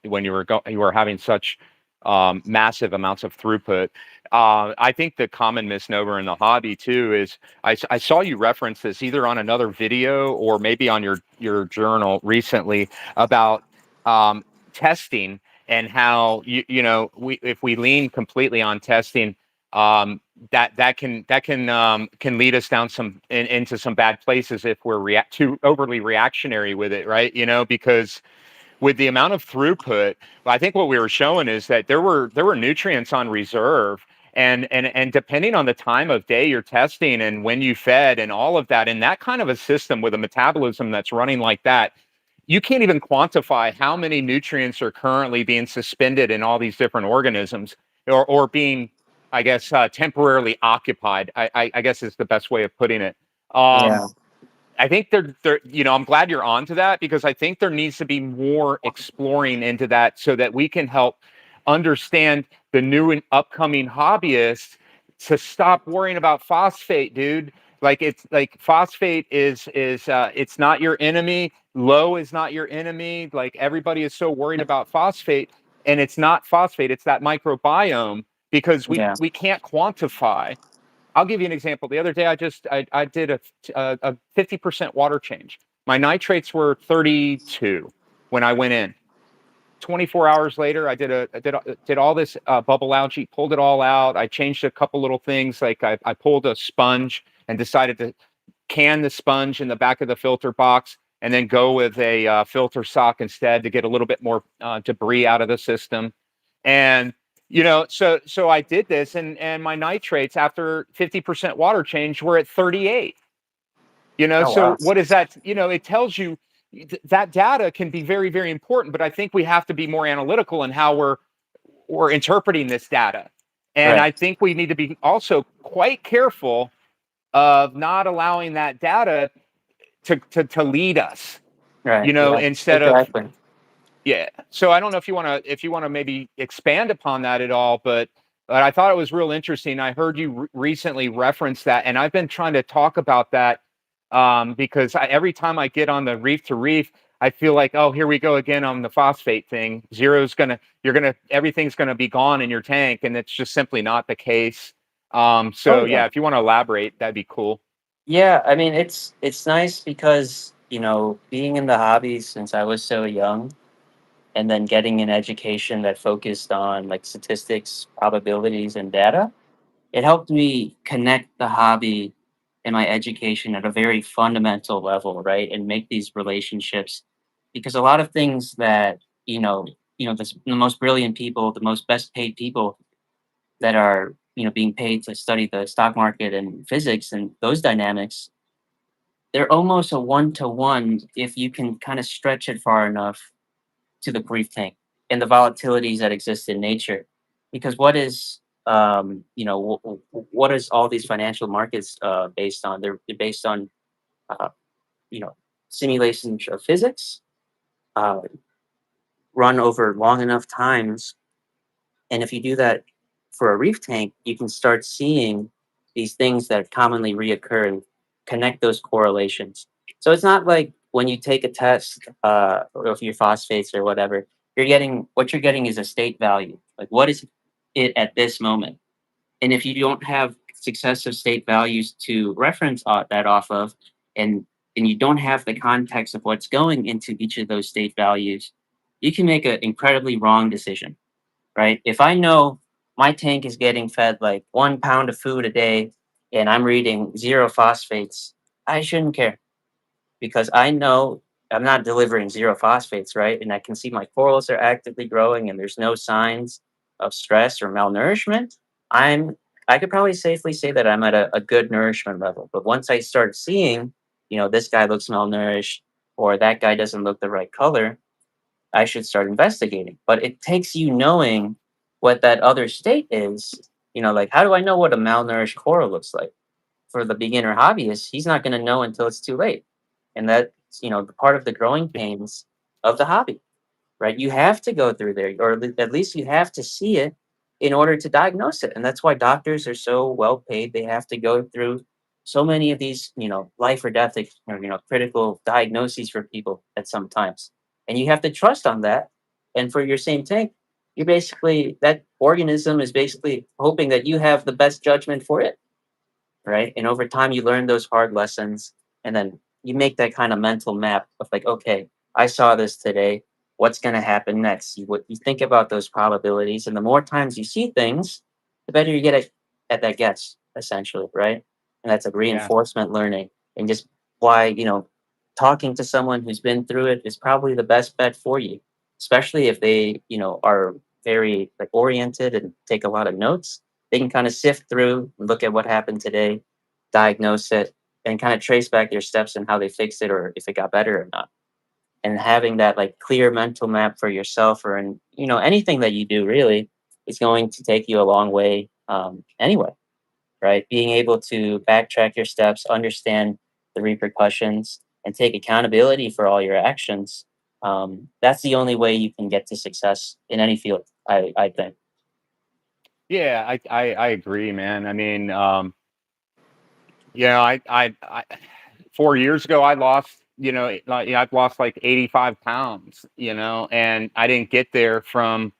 when you were having such massive amounts of throughput. I think the common misnomer in the hobby too is I saw you reference this either on another video or maybe on your journal recently about testing and how we if we lean completely on testing, that can lead us down into some bad places if we're too overly reactionary with it, right? Because with the amount of throughput, I think what we were showing is that there were nutrients on reserve, and depending on the time of day you're testing and when you fed and all of that, in that kind of a system with a metabolism that's running like that, you can't even quantify how many nutrients are currently being suspended in all these different organisms, or being, I guess, temporarily occupied. I guess is the best way of putting it. Um, Yeah. I think I'm glad you're onto that, because I think there needs to be more exploring into that so that we can help understand the new and upcoming hobbyists to stop worrying about phosphate, dude. Like, it's like phosphate is it's not your enemy. Low is not your enemy. Like, everybody is so worried about phosphate, and it's not phosphate, it's that microbiome, because we Yeah. we can't quantify. I'll give you an example. The other day, I did a 50% water change. My nitrates were 32 when I went in. 24 hours later, I did all this bubble algae, pulled it all out. I changed a couple little things, like I pulled a sponge and decided to can the sponge in the back of the filter box, and then go with a filter sock instead to get a little bit more debris out of the system. And so I did this, and my nitrates after 50% water change were at 38. Oh So wow. what is that? It tells you that data can be very, very important, but I think we have to be more analytical in how we're interpreting this data. And Right. I think we need to be also quite careful of not allowing that data to lead us, Right. Yeah. instead of. Exactly. Yeah. So I don't know if you want to maybe expand upon that at all, but I thought it was real interesting. I heard you recently reference that, and I've been trying to talk about that, because every time I get on the reef to reef, I feel like, oh, here we go again on the phosphate thing. Everything's gonna be gone in your tank, and it's just simply not the case. Oh So yeah. yeah, if you want to elaborate, that'd be cool. Yeah. I mean, it's nice because being in the hobby since I was so young, and then getting an education that focused on like statistics, probabilities, and data. It helped me connect the hobby and my education at a very fundamental level, right? And make these relationships, because a lot of things that the most brilliant people, the most best paid people that are being paid to study the stock market and physics and those dynamics, they're almost a one to one if you can kind of stretch it far enough to the brief tank and the volatilities that exist in nature. Because what is all these financial markets based on? They're based on uh, you know simulations of physics, uh, run over long enough times. And if you do that for a reef tank, you can start seeing these things that commonly reoccur and connect those correlations. So it's not like when you take a test of your phosphates or whatever, you're getting is a state value. Like, what is it at this moment? And if you don't have successive state values to reference that off of, and you don't have the context of what's going into each of those state values, you can make an incredibly wrong decision, right? If I know my tank is getting fed like 1 pound of food a day and I'm reading zero phosphates, I shouldn't care, because I know I'm not delivering zero phosphates, right? And I can see my corals are actively growing and there's no signs of stress or malnourishment. I'm I could probably safely say that I'm at a good nourishment level. But once I start seeing, this guy looks malnourished or that guy doesn't look the right color, I should start investigating. But it takes you knowing what that other state is. Like, how do I know what a malnourished coral looks like? For the beginner hobbyist, he's not going to know until it's too late. And that's, the part of the growing pains of the hobby, right? You have to go through there, or at least you have to see it in order to diagnose it. And that's why doctors are so well paid. They have to go through so many of these, life or death, or, critical diagnoses for people at some times. And you have to trust on that. And for your same tank, you're basically, that organism is basically hoping that you have the best judgment for it, right? And over time, you learn those hard lessons, and then you make that kind of mental map of like, okay, I saw this today. What's going to happen next? You think about those probabilities, and the more times you see things, the better you get at that guess, essentially, right? And that's like Yeah. reinforcement learning, and just why, talking to someone who's been through it is probably the best bet for you, especially if they, are very like oriented and take a lot of notes. They can kind of sift through and look at what happened today, diagnose it, and kind of trace back their steps and how they fixed it or if it got better or not. And having that like clear mental map for yourself or in, anything that you do really is going to take you a long way anyway, right? Being able to backtrack your steps, understand the repercussions, and take accountability for all your actions. That's the only way you can get to success in any field, I think. Yeah, I agree, man. I mean, I 4 years ago I lost, I've lost like 85 pounds, and I didn't get there from,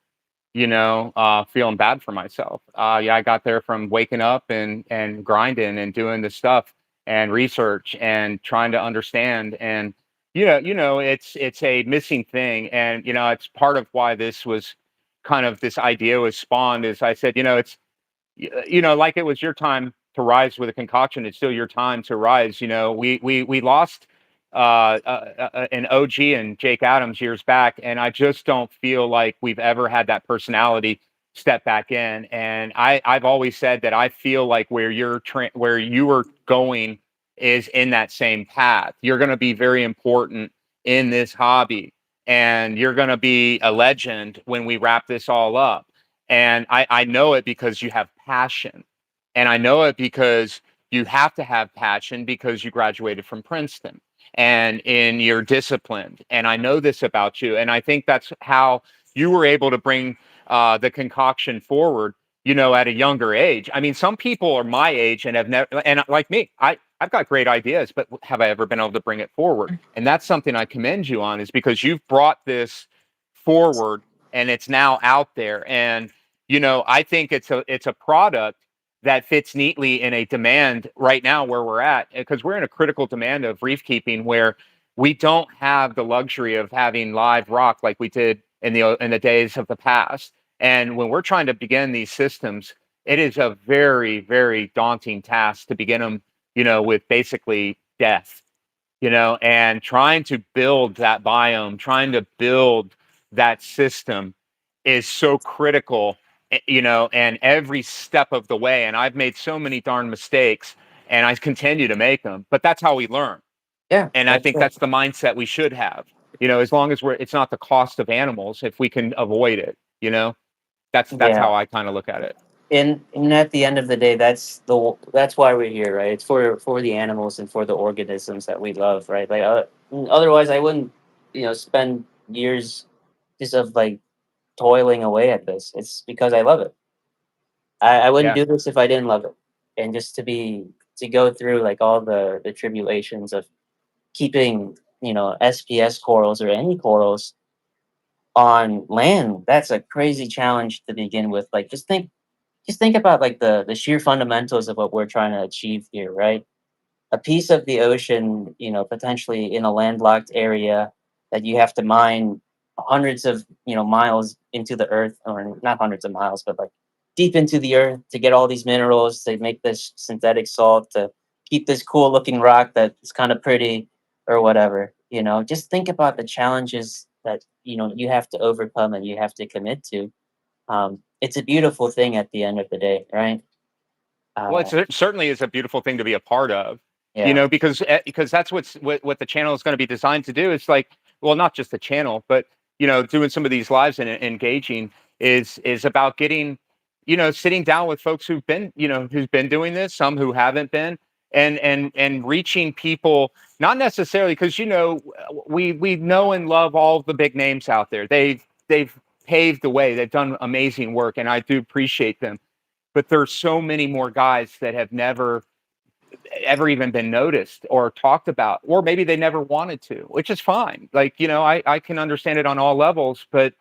feeling bad for myself. Yeah, I got there from waking up and grinding and doing the stuff and research and trying to understand. And it's a missing thing, and it's part of why this was kind of this idea was spawned. Is I said, it's like it was your time to rise with a concoction. It's still your time to rise. We lost an OG and Jake Adams years back, and I just don't feel like we've ever had that personality step back in. And I've always said that I feel like where you are going is in that same path. You're going to be very important in this hobby, and you're going to be a legend when we wrap this all up. And I know it because you have passion. And I know it because you have to have passion because you graduated from Princeton and in you're disciplined. And I know this about you. And I think that's how you were able to bring the concoction forward, at a younger age. I mean, some people are my age and have never, and like me, I've got great ideas, but have I ever been able to bring it forward? And that's something I commend you on, is because you've brought this forward and it's now out there. And I think it's a product that fits neatly in a demand right now where we're at, because we're in a critical demand of reef keeping where we don't have the luxury of having live rock like we did in the days of the past. And when we're trying to begin these systems, it is a very, very daunting task to begin them, with basically death, and trying to build that biome, trying to build that system is so critical, and every step of the way. And I've made so many darn mistakes and I continue to make them, but that's how we learn. Yeah, And I that's think it. that's the mindset we should have, as long as it's not the cost of animals, if we can avoid it, that's Yeah. how I kind of look at it. And at the end of the day, that's why we're here, right? It's for the animals and for the organisms that we love, right? Like otherwise I wouldn't, spend years just of like toiling away at this. It's because I love it. I wouldn't Yeah. do this if I didn't love it. And just to go through like all the tribulations of keeping, SPS corals or any corals on land, that's a crazy challenge to begin with. Like just think about like the sheer fundamentals of what we're trying to achieve here, right? A piece of the ocean, potentially in a landlocked area that you have to mine hundreds of, miles into the earth, or not hundreds of miles, but like deep into the earth to get all these minerals to make this synthetic salt to keep this cool looking rock that's kind of pretty or whatever. Just think about the challenges that, you have to overcome and you have to commit to. It's a beautiful thing at the end of the day, right? Well, Uh, it certainly is a beautiful thing to be a part of, yeah, because that's what the channel is going to be designed to do. It's like, well, not just the channel, but doing some of these lives and engaging is about getting, sitting down with folks who's been doing this, some who haven't been, and reaching people, not necessarily because we know and love all the big names out there. They've paved the way. They've done amazing work, and I do appreciate them, but there's so many more guys that have never ever even been noticed or talked about, or maybe they never wanted to, which is fine. Like, I can understand it on all levels, but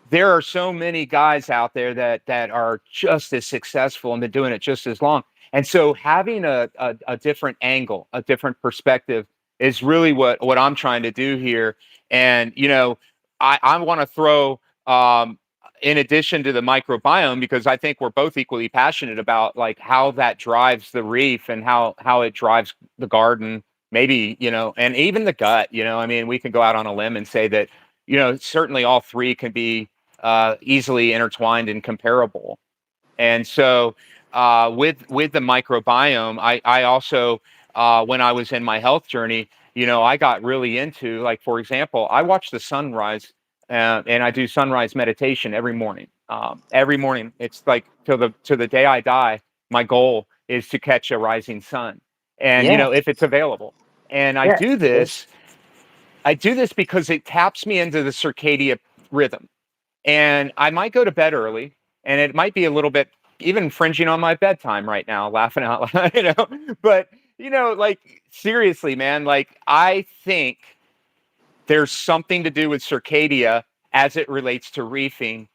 there are so many guys out there that are just as successful and been doing it just as long. And so having a different angle, a different perspective is really what I'm trying to do here. And I want to throw in addition to the microbiome, because I think we're both equally passionate about like how that drives the reef and how it drives the garden, maybe, and even the gut. I mean, we can go out on a limb and say that, certainly all three can be easily intertwined and comparable. And so with the microbiome, I also when I was in my health journey, I got really into, like, for example, I watch the sunrise, and I do sunrise meditation every morning. Every morning, it's like till the day I die. My goal is to catch a rising sun, and Yeah, if it's available. And I yeah, do it is. this. I do this because it taps me into the circadian rhythm, and I might go to bed early, and it might be a little bit even infringing on my bedtime right now, laughing out loud, But like, seriously, man, like, I think there's something to do with circadia as it relates to reefing.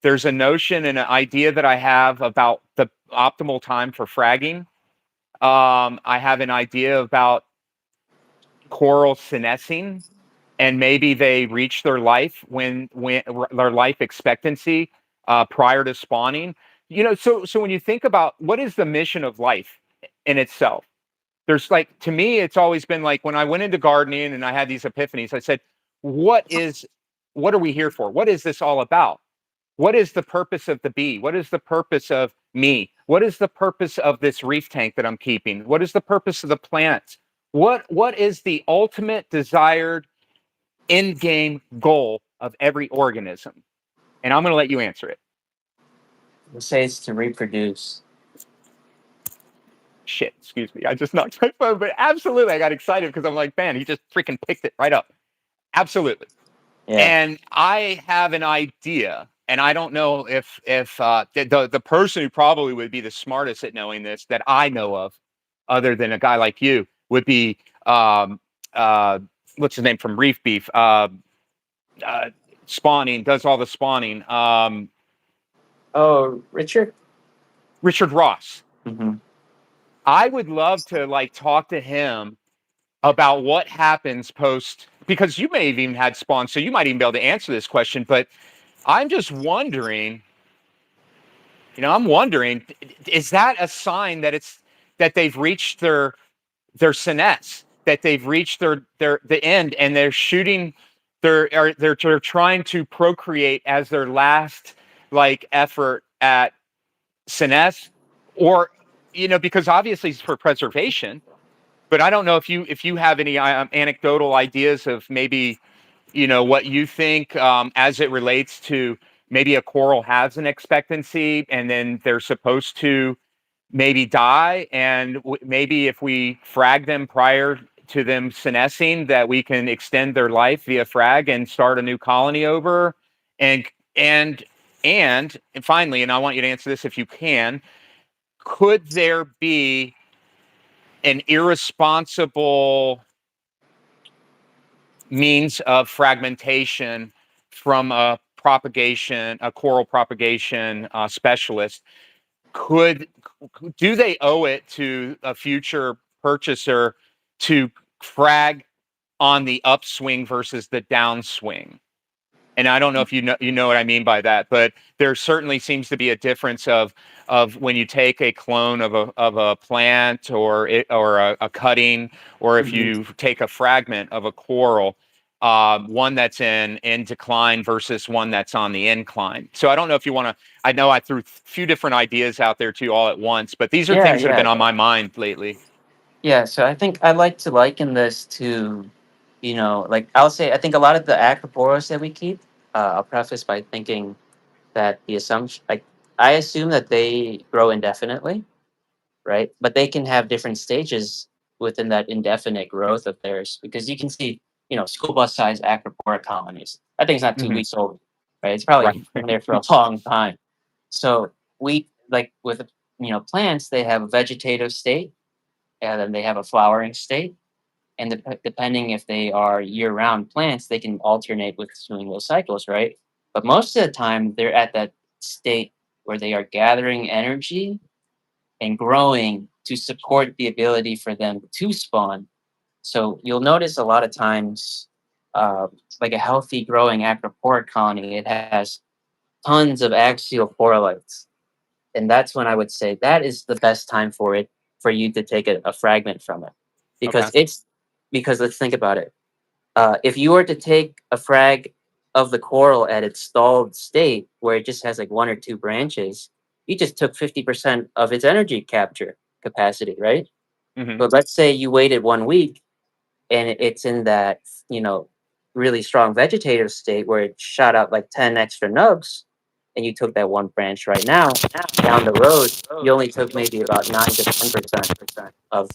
There's a notion and an idea that I have about the optimal time for fragging. I have an idea about coral senescing, and maybe they reach their life when their life expectancy prior to spawning. So when you think about what is the mission of life in itself, there's, like, to me, it's always been like when I went into gardening and I had these epiphanies. I said, what are we here for? What is this all about? What is the purpose of the bee? What is the purpose of me? What is the purpose of this reef tank that I'm keeping? What is the purpose of the plants? What is the ultimate desired end game goal of every organism? And I'm going to let you answer it. We'll say it's to reproduce. Shit, excuse me. I just knocked my phone, but absolutely, I got excited because I'm like, man, he just freaking picked it right up. Absolutely. Yeah. And I have an idea, and I don't know if the person who probably would be the smartest at knowing this that I know of, other than a guy like you, would be um, uh, what's his name from Reef Beef, uh, spawning, does all the spawning, Oh, Richard. Richard Ross. Hmm. I would love to, like, talk to him about what happens post, because you may have even had spawn, so you might even be able to answer this question. But I'm just wondering, I'm wondering, is that a sign that they've reached their senesce, that they've reached their the end, and they're shooting, they're trying to procreate as their last, like, effort at senesce, or because obviously it's for preservation. But I don't know if you have any anecdotal ideas of maybe what you think, as it relates to maybe a coral has an expectancy and then they're supposed to maybe die, and maybe if we frag them prior to them senescing, that we can extend their life via frag and start a new colony over. And and and finally, and I want you to answer this if you can, could there be an irresponsible means of fragmentation from a coral propagation specialist? Could Do they owe it to a future purchaser to frag on the upswing versus the downswing? And I don't know if you know what I mean by that, but there certainly seems to be a difference of when you take a clone of a plant, or a cutting, or if Hmm. you take a fragment of a coral, one that's in decline versus one that's on the incline. So I don't know if you want to. I know I threw a few different ideas out there to you all at once, but these are Yeah, things that have yeah, been on my mind lately. yeah. So I think I like to liken this to, like I'll say, I think a lot of the acroporas that we keep. I'll preface by thinking that the assumption, like, I assume that they grow indefinitely, right? But they can have different stages within that indefinite growth of theirs, because you can see, school bus size acropora colonies. That thing's not two Hmm. weeks old, right? It's probably Right. been there for a long time. So we, like with, plants, they have a vegetative state, and then they have a flowering state. And depending if they are year round plants, they can alternate with doing those cycles, right? But most of the time, they're at that state where they are gathering energy and growing to support the ability for them to spawn. So you'll notice a lot of times, uh, like a healthy growing acropora colony, it has tons of axial coralites. And that's when I would say that is the best time for it, for you to take a fragment from it. Okay. Because let's think about it. If you were to take a frag of the coral at its stalled state, where it just has like one or two branches, you just took 50% of its energy capture capacity, right? Hmm. But let's say you waited 1 week and it's in that, you know, really strong vegetative state where it shot out like 10 extra nubs, and you took that one branch right now, down the road, you only took maybe about 9 to 10% of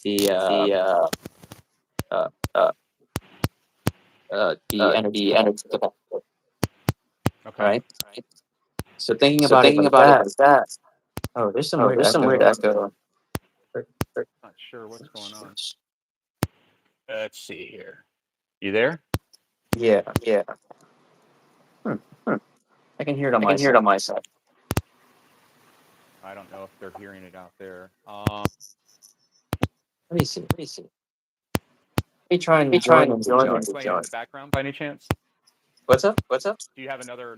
uh, Uh, the energy the capacity, energy. Okay. right? So thinking So about it thinking like about it that, like that, oh, there's some oh, weird there's some weird echo. echo. Not sure what's going on. Let's see here. You there? Yeah, Yeah. hmm. I can hear it on I my can hear it side. on my side. I don't know if they're hearing it out there. Let me see. Let Let me see. me try Me and join trying in to the join join. in playing in the background by any chance? What's up? What's up? Do you have another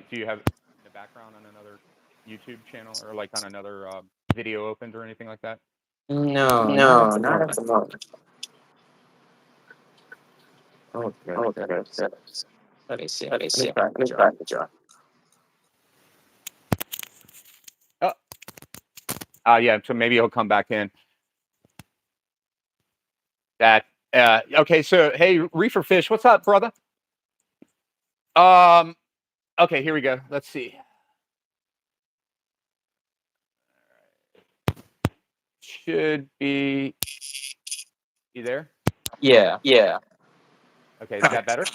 do you have in the background on another YouTube channel or like on another video opened or anything like that? No, not at No, the not at moment. the moment. Oh, good, Oh, good. good, good. Let me see. Let me Let me see. try and Let me join. try to join. Oh, yeah. So maybe he'll come back in. That okay. So hey, Reefer Fish, what's up, brother? Um. Okay, here we go. Let's see. Should be. You there? Yeah. Yeah. Okay, is that better?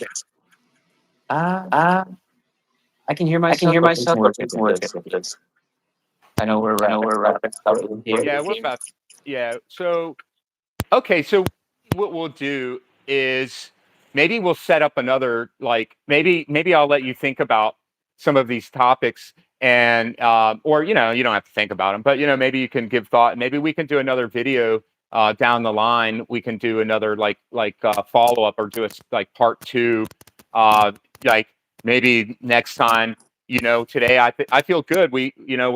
Uh, Uh, I can hear I can myself, hear but we myself, can but work we with can work this. with this. I know we're I know we're about wrapping up up. in here. Yeah, we're about. Yeah. So okay, so what we'll do is maybe we'll set up another maybe I'll let you think about some of these topics and or you don't have to think about them, but maybe you can give thought. Maybe we can do another video down the line. We can do another follow up or do a like part two. Uh, like maybe next time today I feel good. We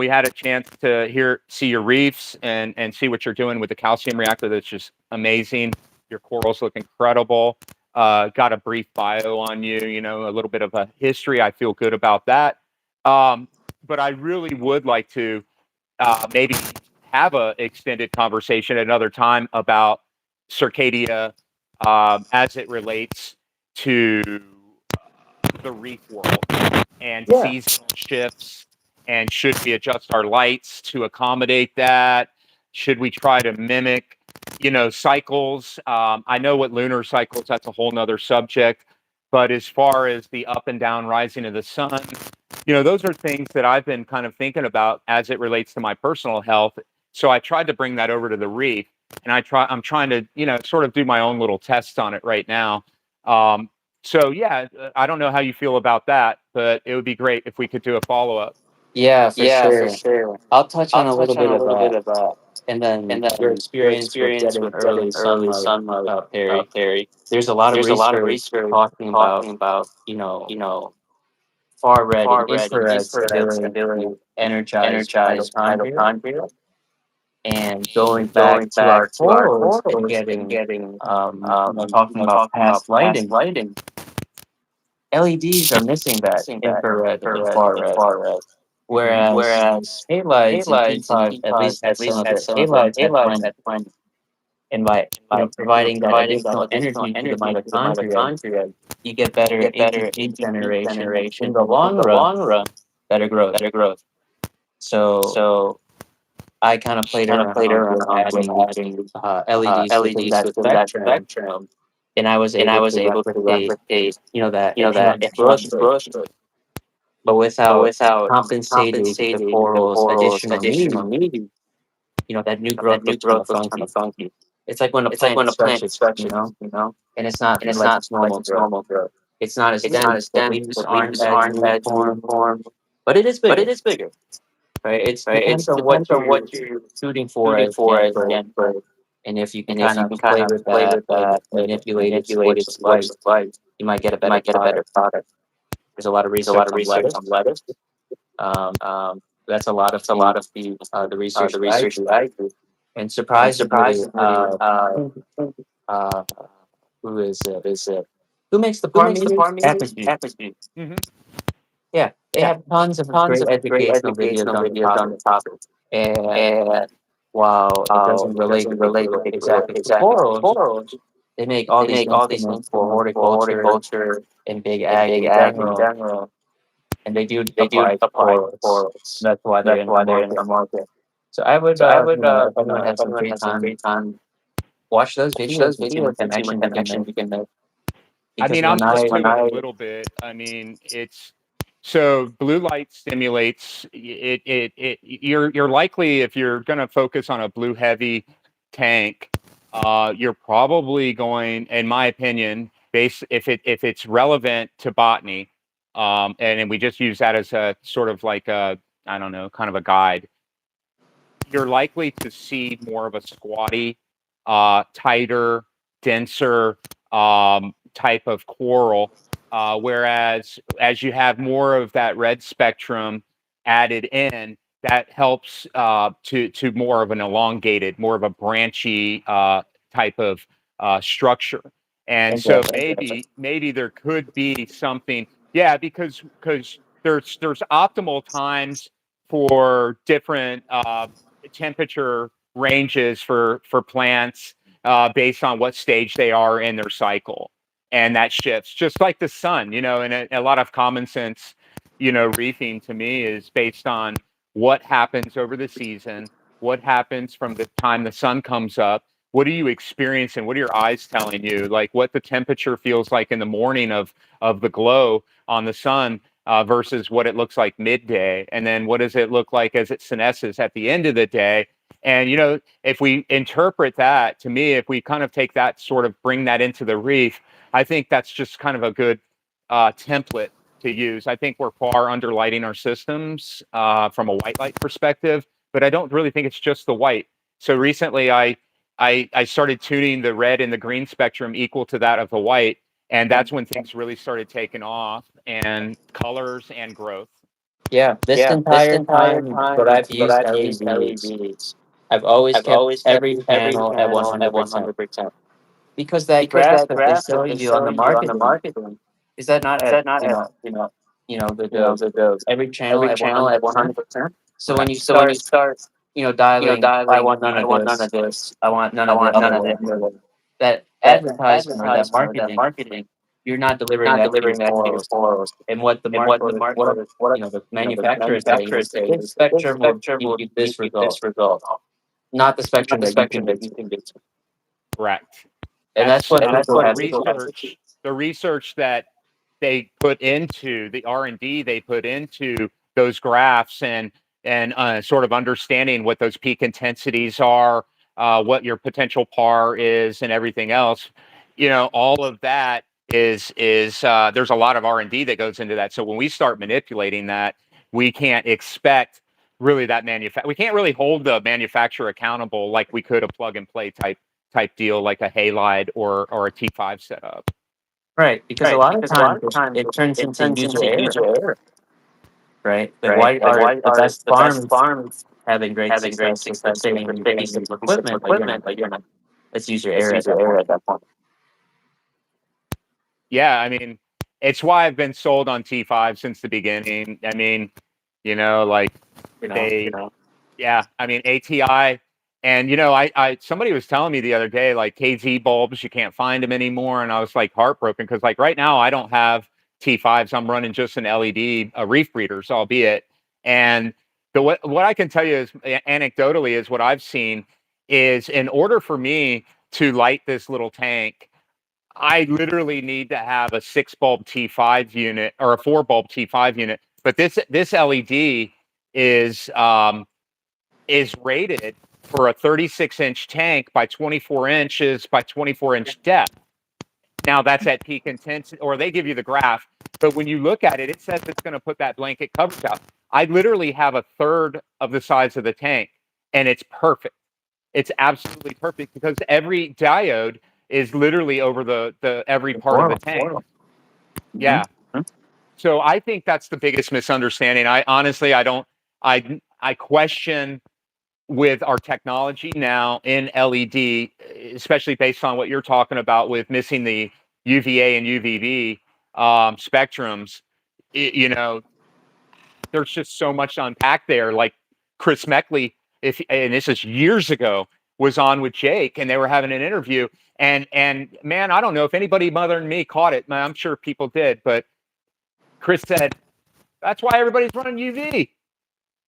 had a chance to see your reefs and see what you're doing with the calcium reactor. That's just amazing. Your corals look incredible. Got a brief bio on you, a little bit of a history. I feel good about that. But I really would like to maybe have a extended conversation at another time about circadia as it relates to the reef world and Yeah. seasonal shifts. And should we adjust our lights to accommodate that? Should we try to mimic, cycles? I know what lunar cycles, that's a whole nother subject. But as far as the up and down rising of the sun, those are things that I've been kind of thinking about as it relates to my personal health. So I tried to bring that over to the reef, and I'm trying to, sort of do my own little tests on it right now. Um, so yeah, I don't know how you feel about that, but it would be great if we could do a follow up. Yeah, for Yeah, for sure. sure. I'll touch on I'll a little touch on bit a of little bit that. of that, And and then your then your experience with experience getting with early getting early sunlight, sunlight Perry. Perry. There's a lot of There's a lot of research research talking about, talking about, you know, you know, far red and far red and infrared's infrared's ability to ability to energize energize mitochondria. mitochondria. And going back Going to back our to our corals and corals and getting, getting, talking about talking about past past lighting, lighting, LEDs are missing that seeing that infrared and infrared far and red. far red. Whereas Whereas halides and halides and P5 at P5 least had at some least of had the some of the halides at halides when, at when and by by providing that providing that additional additional energy to the energy to the mitochondria, mitochondria, you get you better get better ATP ATP generation, and in generation, the and in long the run, long run, better growth. better growth. So So I kind of played kind of played around with around with adding adding LEDs within LEDs that within that spectrum, spectrum, and I was and I able was to able to replicate, replicate, that that enhanced growth enhanced rate, growth rate, but but without without compensating the compensating the coral's coral's additional additional need. need. That new That growth new looks kind growth of looks kind of funky. funky. It's like when a It's like plant when a plant stretches, stretches, and it's not and it's like not its like normal its growth. normal growth. It's not as dense. The leaves aren't as uniform, but it is bigger. Right? It depends on what you're shooting for as again, and if you can kind of play with that and manipulate its source of light, you might get a better product. There's a lot of research on lettuce. Um, that's a lot of the research that I do. And surprisingly, uh, who is it? Who makes the farm meters? Apogee. Hmm. Yeah, they have tons of great educational videos on the topic. And while it doesn't relate exactly to corals, they make all these instruments for horticulture and big ag in general, and they do apply to corals. That's why they're in the market. So I would, if anyone has some free time, watch those videos and see what connection you can make. I Because mean, I'm when used I, to it a little bit. I mean, it's so blue light stimulates you're likely, if you're going to focus on a blue heavy tank, you're probably going, in my opinion, if it's relevant to botany, and we just use that as a sort of like a, I don't know, kind of a guide, you're likely to see more of a squatty, tighter, denser type of coral. Whereas as you have more of that red spectrum added in, that helps to more of an elongated, more of a branchy type of structure. And so maybe there could be something, yeah, because there's optimal times for different temperature ranges for plants based on what stage they are in their cycle, and that shifts just like the sun. And a lot of common sense, reefing to me is based on what happens over the season, what happens from the time the sun comes up. What are you experiencing? What are your eyes telling you? Like what the temperature feels like in the morning of the glow on the sun versus what it looks like midday, and then what does it look like as it senesces at the end of the day. And if we interpret that, to me, if we kind of take that, sort of bring that into the reef, I think that's just kind of a good template to use. I think we're far underlighting our systems from a white light perspective, but I don't really think it's just the white. So recently I started tuning the red and the green spectrum equal to that of the white, and that's when things really started taking off, and colors and growth. yeah, this entire time that I've used LEDs, I've always kept every panel at 100%. Because that graph that they show you on the marketing, is that not at, the every channel at 100%? So when you start, dialing, I want none of this, I want none of the other way, that advertisement or that marketing, you're not delivering that to your corals. And what the the manufacturer is saying is this spectrum will give you this result, not the spectrum that you can get to. Correct. And that's That's what people the have. research that they put into the R&D they put into those graphs, and sort of understanding what those peak intensities are, what your potential par is, and everything else. All of that is there's a lot of R&D that goes into that. So when we start manipulating that, we can't expect really that we can't really hold the manufacturer accountable like we could a plug and play type deal, like a halide or a T5 setup. Right, because a lot of times it turns into user error, right? Like, why are the best farms having great success with the same piece of equipment, but you're not? It's user error at that point. Yeah, I mean, it's why I've been sold on T5 since the beginning. I mean, like they, yeah, I mean, ATI. And I somebody was telling me the other day, like KZ bulbs, you can't find them anymore, and I was like heartbroken because like right now I don't have T5s. I'm running just an LED reef breeders, albeit. And what I can tell you is anecdotally is what I've seen is, in order for me to light this little tank, I literally need to have a 6 bulb T5 unit or a 4 bulb T5 unit. But this LED is rated for a 36-inch tank by 24 inches by 24-inch depth. Now that's at peak intensity, or they give you the graph, but when you look at it, it says it's going to put that blanket coverage out. I literally have a third of the size of the tank, and it's perfect. It's absolutely perfect because every diode is literally over the every part of the tank. Mm-hmm. Yeah. So I think that's the biggest misunderstanding. I honestly, I don't, I question with our technology now in LED, especially based on what you're talking about with missing the UVA and UVB spectrums. You know, there's just so much to unpack there. Like Chris Meckley, if and this is years ago, was on with Jake, and they were having an interview. And man, I don't know if anybody other than me caught it. Man, I'm sure people did, but Chris said that's why everybody's running UV.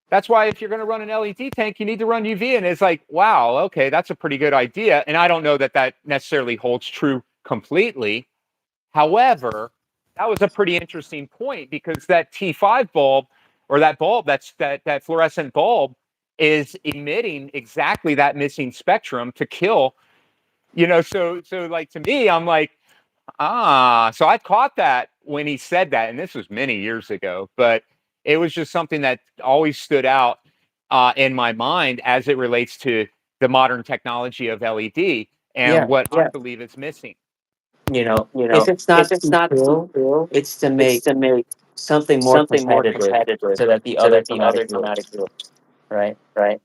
That's why if you're going to run an LED tank, you need to run UV. And it's like, wow, okay, that's a pretty good idea. And I don't know that that necessarily holds true completely. However, that was a pretty interesting point because that T5 bulb or that bulb, that fluorescent bulb is emitting exactly that missing spectrum to kill, so like to me, I'm like, so I caught that when he said that, and this was many years ago, but it was just something that always stood out in my mind as it relates to the modern technology of LED and Yeah, what I believe is missing. if it's not If it's too not too cool, cool, it's to it's make to make something more something more competitive competitive so that the so other that the cannot other do it, cannot do it, right? right?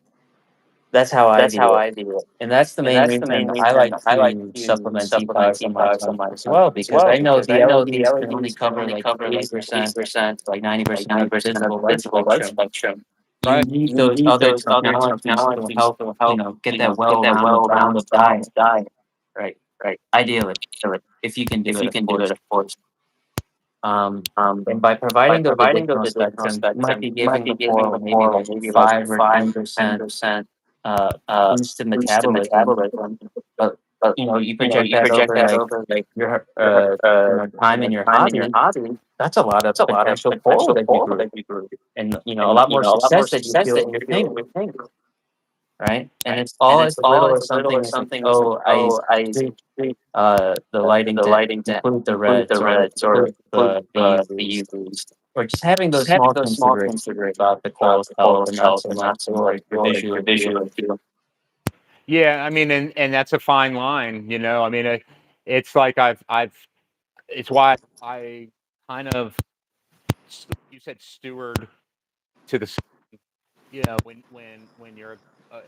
That's how I That's how view it. I view it. And that's the And main that's the reason main I reason like I like to to supplement supplement T5s on my T5s on tank my as tank well, as because well, I know because the I know the LEDs can only LEDs can cover only like cover like 80%, 80%, like like 90% of the 90% of visible the light visible light spectrum. spectrum. You Right. need You those need other those other technologies to technologies help, to help, get that get that well-rounded well-rounded balanced balance diet, diet, right? right? Ideally, So if you can do if it, you of can do it, course. of course. And by By providing those providing those additional additional spectrums, you might spectrum, be you might giving be the giving coral the maybe coral like maybe like 5 or five, 10% 10% boost to boost to metabolism. metabolism. But But you project you that project over that like over like your your time in your time in your hobby. hobby. That's a lot of It's a lot of potential coral potential that you coral grew, that you grew, and a and lot more a lot more success that you success feel that in you your feel tank, in your finger, right? And right? it's And all it's as all little as as little something as as like, something as like, oh, I oh, I treat treat the lighting the to lighting to include the include the reds or reds or include include the the UVs, UVs. or just having Just those having small those small considerations considerations about the about coral's the health coral's and not health so and much not so much your for visual your appeal. visual appeal. Yeah, I mean, and that's a fine line, I mean, it's like it's why I kind of, you said steward to the, when you're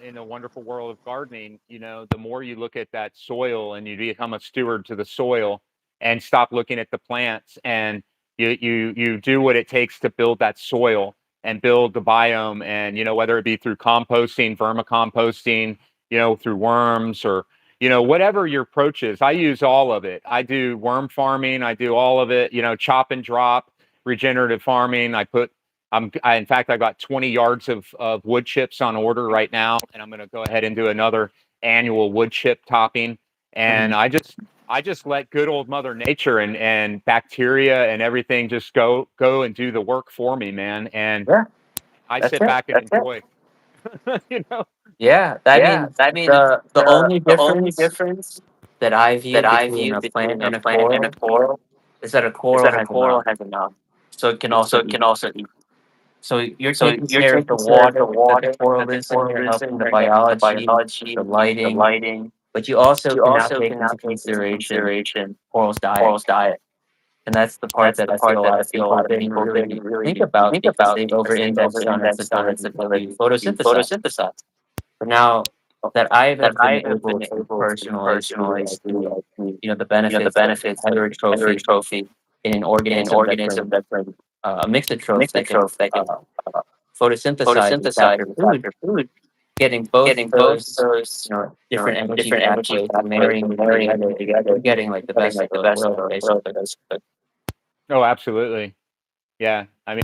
in a wonderful world of gardening, the more you look at that soil and you become a steward to the soil and stop looking at the plants, and you do what it takes to build that soil and build the biome, and whether it be through composting, vermicomposting, through worms, or whatever your approach is. I use all of it. I do worm farming, I do all of it, chop and drop, regenerative farming. In fact, I got 20 yards of wood chips on order right now, and I'm going to go ahead and do another annual wood chip topping. And Mhm. I just let good old Mother Nature and bacteria and everything just go and do the work for me, man. And Yeah, I that's sit it. back and enjoy. you know, Yeah, I yeah. mean I mean, the only the only difference difference that I view that I between view a plant between a and a plant and a coral coral is that a is coral that a has a coral mouth, has a mouth, so it can also so it eat. can also eat. So you're So taking you're care of the taking care of the water that the water coral that the lives in. coral You're lives in, helping the you're helping the biology, biology, the the lighting, lighting. but you also You can now also take can now into take into consideration consideration coral's diet. coral's diet. And that's the part That's that the I feel part a that lot I of feel a people lot of didn't people didn't really think really about think because about they've because they've over-indexed on its over-indexed on its ability to ability to photosynthesize. photosynthesize. But now that I That have I been have able been to able to personally see personally like see, like, the the benefits of benefits of heterotrophy heterotrophy in an in an organism that organism can that can a mixotroph mix the that can troph that can uh, photosynthesize and photosynthesize capture and food, capture food, getting both getting both those those different energy different energy pathways and pathways marrying and them marrying together, them together, you're getting like the getting best of like the both best of worlds, both worlds, basically. basically. Oh, absolutely. Yeah. I mean,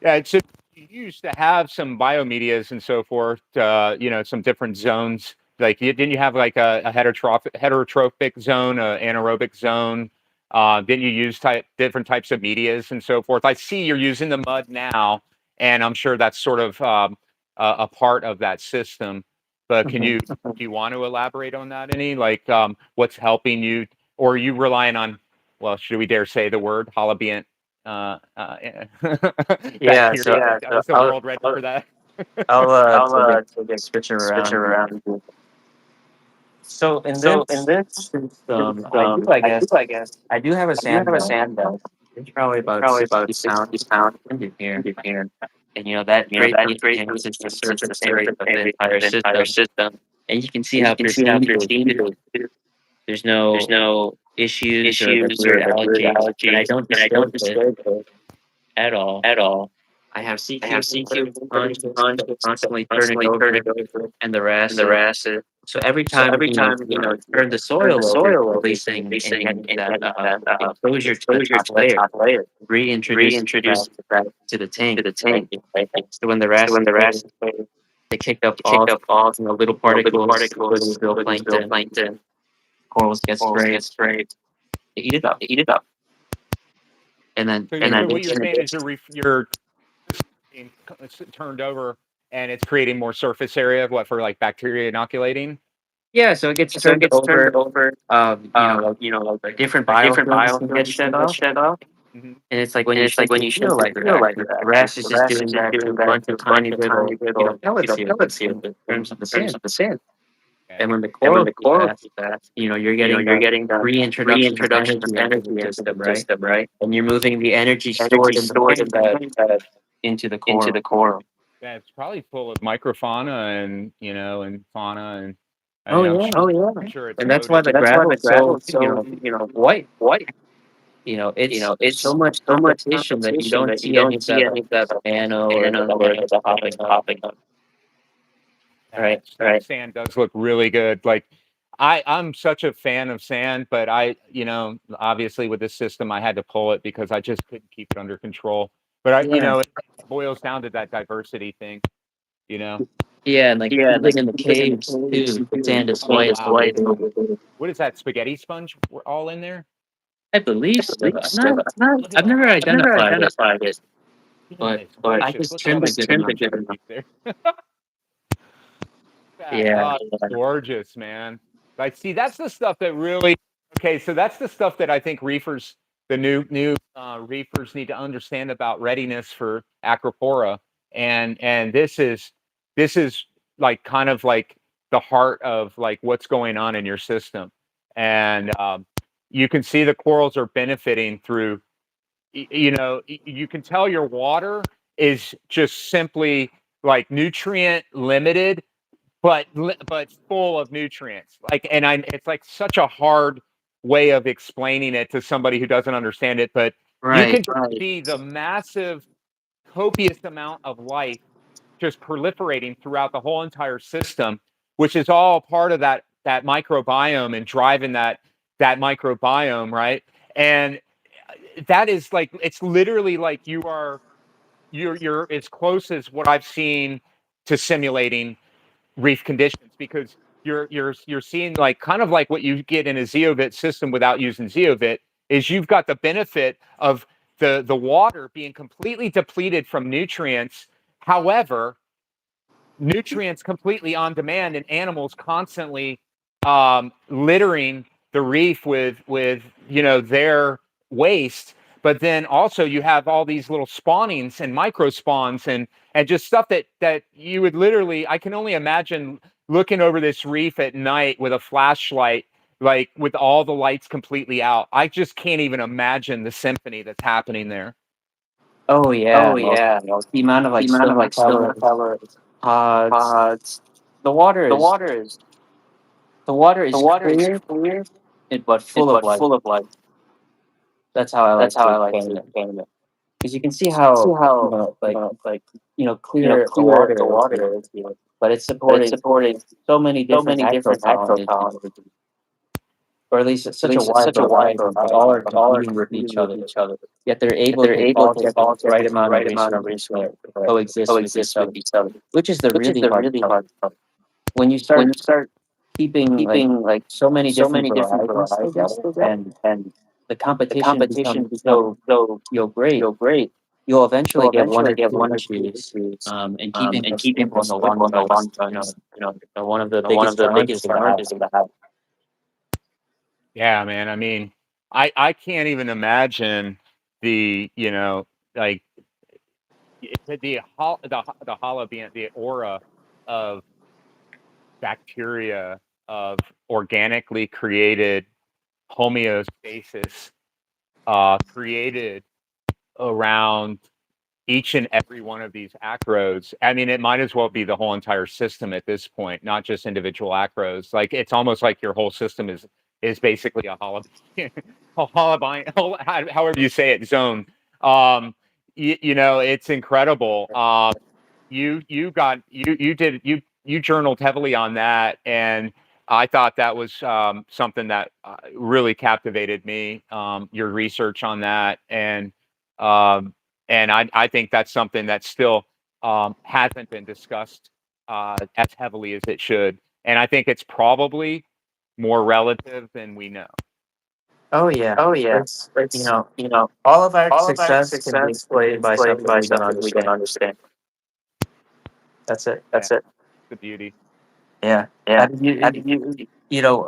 yeah, it's just, you used to have some biomedias and so forth, some different zones. Like, didn't you have like a heterotrophic zone, a anaerobic zone? Didn't you use different types of medias and so forth? I see you're using the mud now, and I'm sure that's sort of a part of that system. But Mhm. do you want to elaborate on that any? Like, what's helping you, or are you relying on, well, should we dare say the word holobiont Yeah, bacteria? Is the world ready for that? I'll I'll switch it switch it around. around. So in So in this this system, system, I do, I guess, I do have a I do have sand a belt. sand belt. It's probably It's about probably 60 about 60 pounds pounds in here. in here. And that You know, that greatly greatly enhances the enhances the surface area surface of the area of entire the entire system. system. And you can see And how you can see how pristine it is, pristine too. it is. There's There's no no issues or the issues weird or the weird algae, and I allergies, don't and I don't disturb it disturb it at all. at all. I have I have CQ CQ conscious, on just constantly turn it constantly turn over, it over, and the and rest. the rest is So every so time every time you turn the turn the soil over, soil over, releasing and and getting that that exposure to the exposure top to the layer, top layer, reintroduces that reintroduce that to the tank, to the right? tank. Right? So when the So rest when is the faded, rest is faded, they kick up you kick all up all little little particles, including particles, including zooplankton. zooplankton. Corals get Corals sprayed, get sprayed. they eat it up, They eat it up. and then So, and then what you're saying is you're being turned over, and it's creating more surface area. What, for like bacteria inoculating? yeah, so it gets So it turned gets turned over. over. Like different Different biofilms can get biofilms shed can get off, shed off. Hmm. and it's like when And you it's like shake when the you shake seal the like seal that, like the that, grass is the just grass is doing just that to a doing that bunch to of a bunch tiny of tiny little, little, pellets here pellets here in in terms of the terms sand. of the sand. And when the And when corals the do coral that, do that, you're getting you're the getting the reintroduction of reintroduction of energy into the energy into the system, right? system, right? And you're moving the energy Energy stored in the stored in tank the bed tank into the into coral. the coral. Yeah, it's probably full of microfauna and and fauna and Oh I'm yeah, sure, I'm sure it's and that's why loaded. the That's why gravel the is so gravel is so white. white. It's so It's much so much competition that you competition don't that you see any don't of see that any of that nano or nano the or heads the popping heads up. popping up. Right. That sand does look really good. Like I'm such a fan of sand, but obviously with this system, I had to pull it because I just couldn't keep it under control. But Yeah. it boils down to that diversity thing, you know. Yeah, and like Yeah, even in the caves too, the sand is Oh white. wow. What is that, spaghetti sponge? We're all in there. I believe so. Look at I've never that. I've never identified it, identified it. but It's I gorgeous. just Look at all trimmed a the good trimmed a amount. good amount there. Yeah. Oh, it's gorgeous, man. Like, see, that's the stuff that really. Okay, so that's the stuff that I think reefers, the new reefers, need to understand about readiness for acropora, and this is like kind of like the heart of like what's going on in your system, and you can see the corals are benefiting through. You can tell your water is just simply like nutrient limited, but full of nutrients. Like, and it's like such a hard way of explaining it to somebody who doesn't understand it, but you Right. can see the massive copious amount of life just proliferating throughout the whole entire system, which is all part of that microbiome and driving that microbiome, right? And that is like, it's literally like you're as close as what I've seen to simulating reef conditions, because you're seeing like kind of like what you get in a zeovit system without using zeovit, is you've got the benefit of the water being completely depleted from nutrients. However, nutrients completely on demand, and animals constantly littering the reef with their waste. But then also you have all these little spawnings and micro spawns and just stuff that you would literally, I can only imagine looking over this reef at night with a flashlight, like with all the lights completely out. I just can't even imagine the symphony that's happening there. Oh yeah. Oh Well, yeah, the amount of the like amount of silver like silver colors, color pods. pods. The water The is water is the water the is water is clear clear, but full of but life. full of life. That's how I That's like how to I like explain to it. explain it. Because you can see See how how like clear the clear the water is here, water is here, but it's but it's supporting supporting so many so different many different macrocolonies, macrocolonies. or at least it's At such a least it's wide such a wide variety, but all variety, are but all are competing with competing each with other. each other. Yet they're Yet able they're to able all to get the all get right the amount of right amount of resources resources to to coexist with each coexist with other, each other, which is the which is really the hard really part. hard part. When you When start you start keeping like keeping like so many so different many different varieties varieties together, together, and and the the competition competition becomes becomes so great, great, you'll eventually you'll get one eventually or get two one or two issues. issues. And keeping And this keeping stable in this the stable long in the run long is, run is one of the one of biggest the challenges biggest of the habit. challenges of the habit. Yeah, man. I mean, I can't even imagine the, like the holobiont, the aura of bacteria, of organically created homeostasis, created around each and every one of these acros. I mean, it might as well be the whole entire system at this point, not just individual acros. Like it's almost like your whole system is basically a a however you say it, zone. It's incredible. You journaled heavily on that, and I thought that was something that really captivated me. Your research on that, um, and I think that's something that still hasn't been discussed as heavily as it should. And I think it's probably more relative than we know. Oh yeah, Oh yeah, you it's know, you know all of our all of our success can be success can be explained by explained something by we don't something we don't understand. understand. That's it. Yeah, that's it. The beauty. Yeah. Yeah. I mean, How do you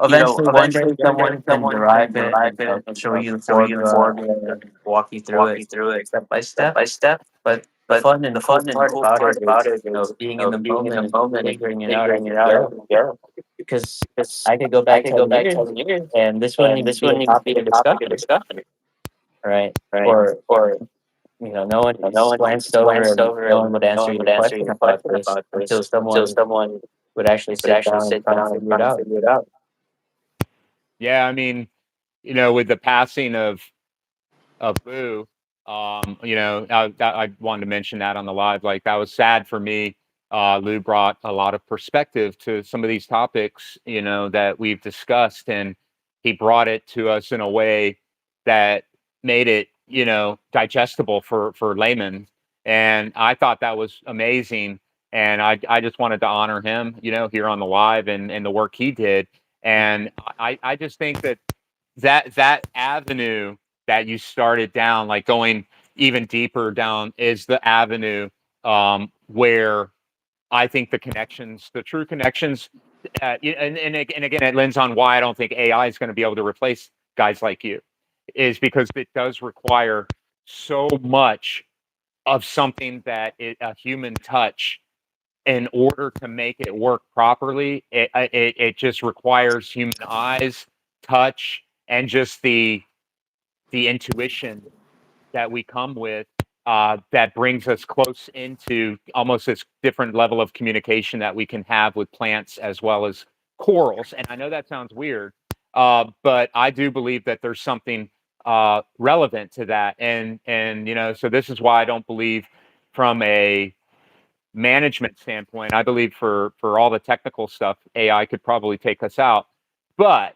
eventually one day eventually one day someone can someone can derive it derive and it and show you the show you the formula formula and walk you through walk it you through it step by step step. by step. But the But fun and the cool fun and part cool about part it about is, it is, being in the being in moment the and moment and figuring it out as figuring it you out as go. you go. Because Because I could go I back could go 10 back years 10 years and this wouldn't and even this be a wouldn't even be topic a of topic of discussion, discussion, right? right? Or Or no one no is one glanced is over glanced and over no one and would no answer one your would answer question your about question this about until this until someone someone would actually would sit actually down and sit try to down and figure it try to out. figure it out. Yeah, I mean, with the passing of Boo. I wanted to mention that on the live. Like that was sad for me. Lou brought a lot of perspective to some of these topics, that we've discussed, and he brought it to us in a way that made it, digestible for laymen. And I thought that was amazing. And I just wanted to honor him, here on the live and the work he did. And I just think that avenue that you started down, like going even deeper down, is the avenue where I think the true connections, and again, it lends on why I don't think AI is going to be able to replace guys like you, is because it does require so much of something a human touch in order to make it work properly. It just requires human eyes, touch, and just the intuition that we come with, that brings us close into almost this different level of communication that we can have with plants as well as corals. And I know that sounds weird, but I do believe that there's something relevant to that. And so this is why I don't believe from a management standpoint. I believe for all the technical stuff, AI could probably take us out, but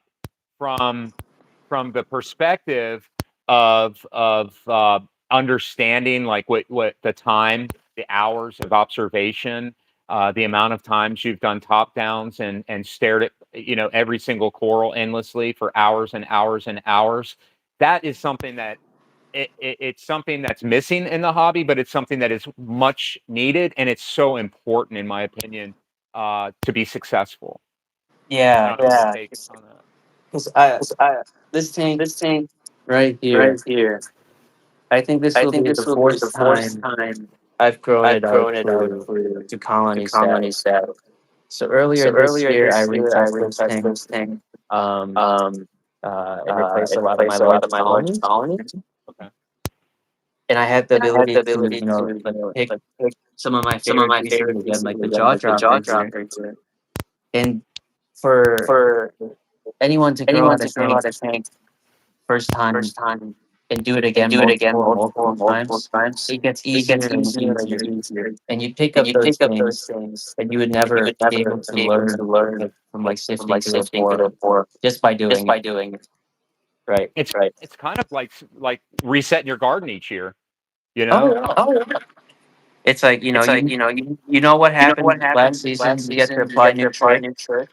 from the perspective of understanding, like what the time, the hours of observation, the amount of times you've done top downs and stared at every single coral endlessly for hours and hours and hours. That is something that it's something that's missing in the hobby, but it's something that is much needed, and it's so important, in my opinion, to be successful. I Yeah, don't know your take on that. because this This tank tank right right here, here, I think this I will think be this the will be the fourth fourth time time I've grown I've it out grown it out for to to colony colony status. status. So So earlier this earlier year, I this year, I retouched this retouched tank, this tank um, um, and replaced a and lot of my replaced a lot large of my large colonies. colonies. Okay. And I had the And I had the ability to, ability to, pick pick some of my some of favorite my pieces favorite again, pieces like the again, jaw like the jaw dropper here. dropper here. And for For anyone to grow anyone out a to grow tank out a tank first time first time and do it and again do it again multiple multiple times, times, it gets it easier gets and easier and easier. easier. And you pick And up you those pick up those things things that you would that you never would be never able to be able to learn learn from like from sifting like through a sifting through a forum fork just by just doing by it. doing it. Right. It's kind of like resetting your garden each year, you Oh know? yeah. Oh, yeah. It's like, It's like, you know what you know what happened last happened last season. You get to season. You apply get to new apply a trick, new trick,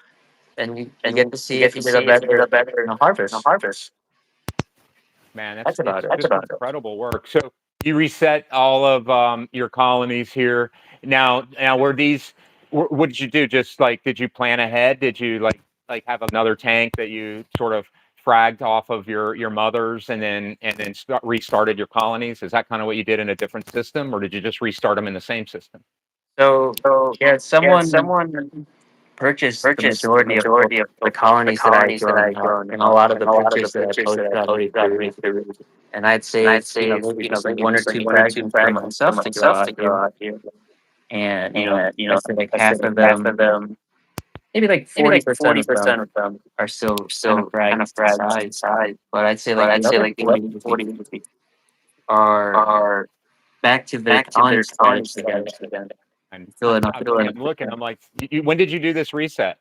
and you get and to you see get if to you did a see if you did better a better in a in a harvest. harvest. Man, That's it's about it. just incredible work. So you reset all of your colonies here. Now were these? What did you do? Just like, did you plan ahead? Did you like have another tank that you sort of fragged off of your mothers and then restarted your colonies? Is that kind of what you did in a different system, or did you just restart them in the same system? So So yeah, yeah, someone someone purchased the purchased the majority of majority of the the colonies that I had colonies that I grown had out, grown and a up, lot of and the a lot of the pictures that I pictures that posted I on posted on Reef. Reef. And I'd And say I'd it's say, maybe just like maybe one or just like two one or two fragments for fragments for myself to grow myself out to here, grow out here. and And, I said like I said half like of half of them, them, maybe like maybe forty like percent of them 40% of them are still are kind of still kind of fragments fragments inside. inside. But I'd say But like I'd the say other like the other 40 40 are are back to their back to colony their colony status again, status again. And filling up again. I'm looking. I'm like, when did you do this reset?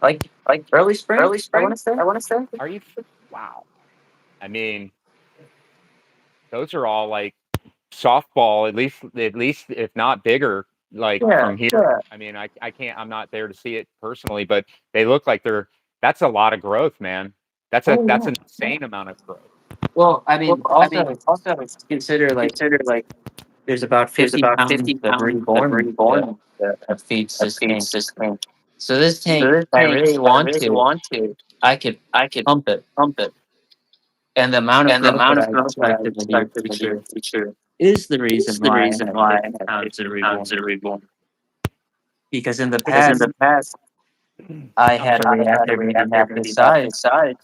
Like Like early spring, early I want spring, to say. I want to say. Are you? Wow. I mean, those are all like softball, at least if not bigger, like Yeah, from here. Yeah. I mean, I can't. I'm not there to see it personally, but they look like they're. That's a lot of growth, man. oh That's yeah. an insane amount of growth. Well, I Well, mean, I mean, also also consider like consider like there's about there's 50 about pounds 50 of pounds of reborn reborn that feeds that this feeds tank. this tank. So this So tank, this if I tank, really if I want really to, want to, I could I could pump it. pump it. And the amount of And the growth that amount I of growth that I expect in the near expect in the near future future is the reason is the why I reason have why I 50 have pounds of 50 pounds reborn. of reborn. Because in the Because in past, the past, I I'm had a sorry. I had a reactor maybe reactor half this maybe half size, this size.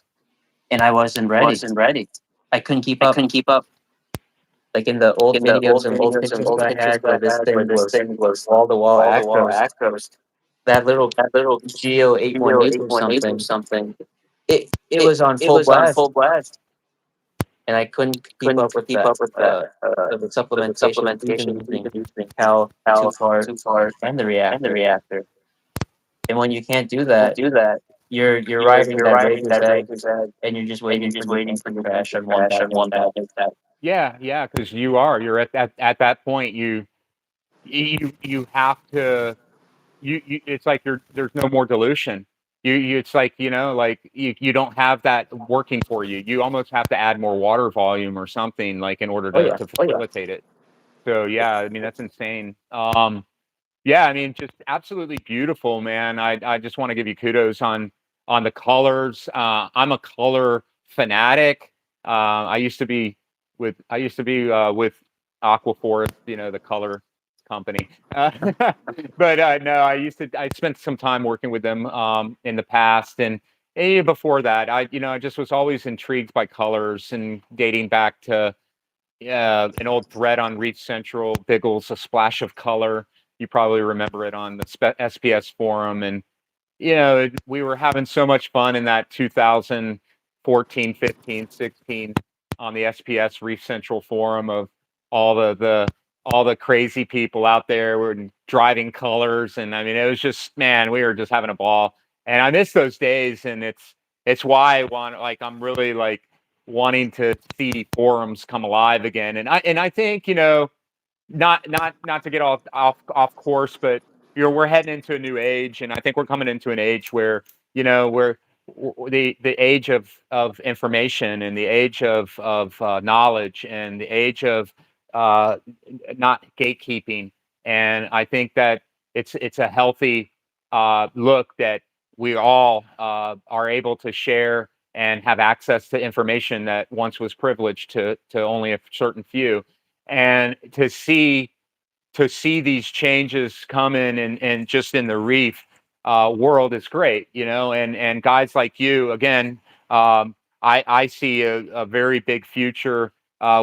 and I wasn't ready. Wasn't ready. I couldn't keep I up. couldn't keep up. Like in the old In the videos old and old videos of pictures that old I pictures had that where I this had, where thing this was thing was wall to wall wall to wall acros, acros, that little that little Geo Geo 818 or 818 or something, something, it was on it full was on full blast, blast. and I couldn't keep Couldn't up with keep that. up with that. So the So the supplementation, even supplementation, using even using Cal two how part too far and the and the reactor. reactor. And when you can't do Can't that, do that. you're riding You're that riding razor's that edge, razor's edge, and you're just and you're waiting for just your waiting tank for to your tank crash to on one crash bad on one bad impact. impact. Yeah, because you're at that point. You have to. You it's like there's no more dilution. It's like like you don't have that working for you. You almost have to add more water volume or something like in order Oh yeah, to facilitate it. So yeah, I mean that's insane. Yeah, I mean just absolutely beautiful, man. I just want to give you kudos on the colors. I'm a color fanatic. I used to be with Aquaforest, the color company. But no, I spent some time working with them in the past, and even before that, I just was always intrigued by colors and dating back to an old thread on Reach Central, Biggles, A Splash of Color. You probably remember it on the SPS forum. And, we were having so much fun in that 2014, 15, 16 on the SPS Reef Central forum of all all the crazy people out there were driving colors. And I mean, it was just, man, we were just having a ball. And I miss those days. And it's why I'm really like, wanting to see forums come alive again. And I think, not to get off course, but we're heading into a new age, and I think we're coming into an age where, where the age of information and the age of knowledge and the age of uh, not gatekeeping. And I think that it's a healthy look that we all are able to share and have access to information that once was privileged to only a certain few, and to see these changes come in and just in the reef world is great, and guys like you again. I see a very big future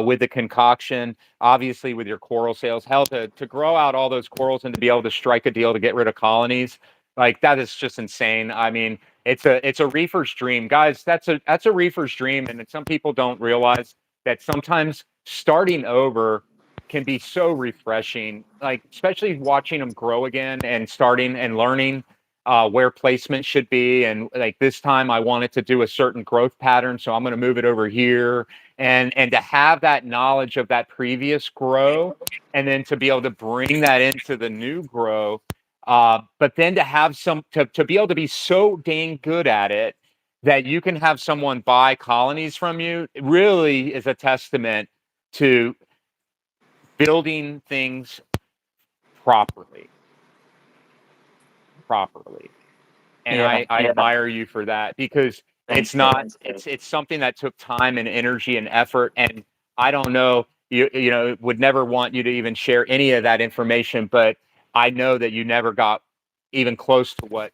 with the concoction, obviously with your coral sales. Hell, to grow out all those corals and to be able to strike a deal to get rid of colonies, like that is just insane. I mean, it's a reefer's dream, guys. That's a reefer's dream, and some people don't realize that sometimes starting over can be so refreshing, like especially watching them grow again and starting and learning where placement should be. And like this time, I wanted to do a certain growth pattern, so I'm going to move it over here, and to have that knowledge of that previous grow, and then to be able to bring that into the new grow. But then to have to be able to be so dang good at it that you can have someone buy colonies from you, it really is a testament to building things properly, properly. And yeah. I admire you for that, because It's not. It's something that took time and energy and effort. And I don't know. You know would never want you to even share any of that information. But I know that you never got even close to what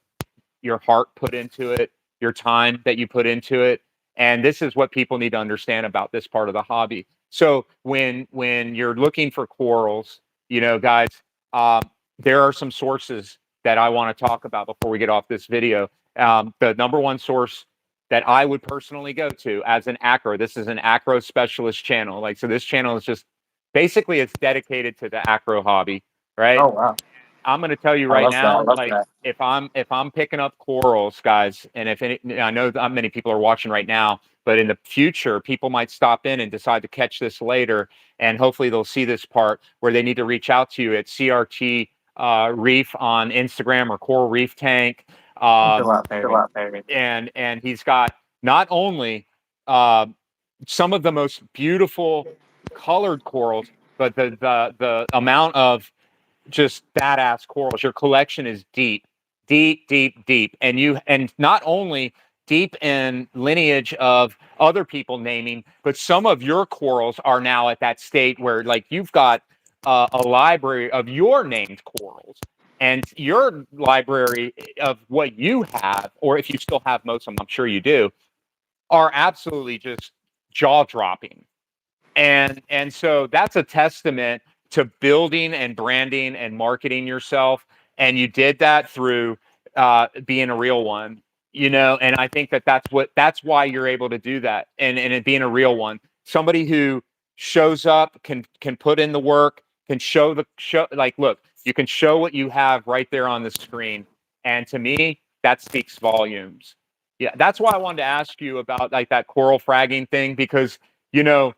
your heart put into it, your time that you put into it. And this is what people need to understand about this part of the hobby. So when you're looking for corals, you know, guys, um, there are some sources that I want to talk about before we get off this video. The number one source that I would personally go to as an acro, this is an acro specialist channel. Like, so this channel is just basically it's dedicated to the acro hobby, right? Oh wow, I'm going to tell you I right love that. now, like if I'm picking up corals, guys, and if any, I know that many people are watching right now, but in the future, people might stop in and decide to catch this later, and hopefully they'll see this part where they need to reach out to you at CRT Reef on Instagram or Coral Reef Tank. Thanks a Um, lot, Perry. and he's got not only uh, some of the most beautiful colored corals, but the amount of just badass corals. Your collection is deep, deep, deep, deep, and not only deep in lineage of other people naming, but some of your corals are now at that state where like you've got a library of your named corals. And your library of what you have, or if you still have most of them, I'm sure you do, are absolutely just jaw dropping. And so that's a testament to building and branding and marketing yourself. And you did that through being a real one, you know. And I think that that's why you're able to do that. And it being a real one, somebody who shows up, can put in the work, can show like, look, you can show what you have right there on the screen. And to me, that speaks volumes. Yeah, that's why I wanted to ask you about like that coral fragging thing, because you know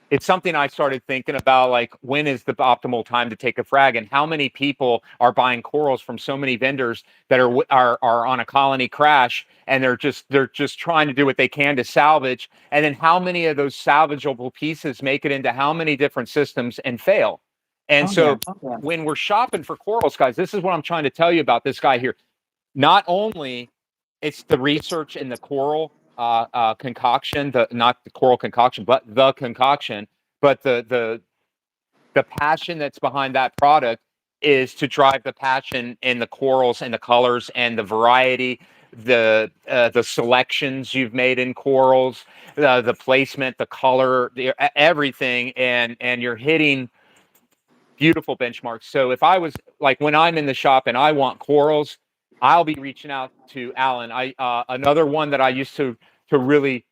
it's something I started thinking about, like when is the optimal time to take a frag, and how many people are buying corals from so many vendors that are on a colony crash, and they're just trying to do what they can to salvage, and then how many of those salvageable pieces make it into how many different systems and fail. And Oh yeah. so when we're shopping for corals, guys, this is what I'm trying to tell you about this guy here. Not only it's the research in the coral concoction, the not the coral concoction, but the concoction, but the passion that's behind that product is to drive the passion in the corals and the colors and the variety, the selections you've made in corals, the placement, the color, everything, and you're hitting beautiful benchmarks. So if I was like when I'm in the shop and I want corals, I'll be reaching out to Allan. I another one that I used to really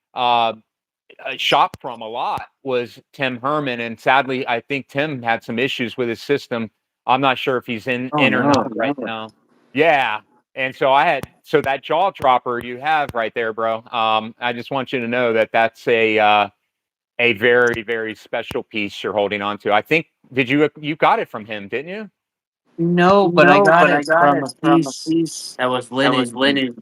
shop from a lot was Tim Herman, and sadly, I think Tim had some issues with his system. I'm not sure if he's Oh in or no. not right now. Yeah, and so so that jaw dropper you have right there, bro. I just want you to know that that's a very, very special piece you're holding on to. I think you got it from him, didn't you? No, but I No, got but I it got from it a from a piece piece that was that was lineage lineage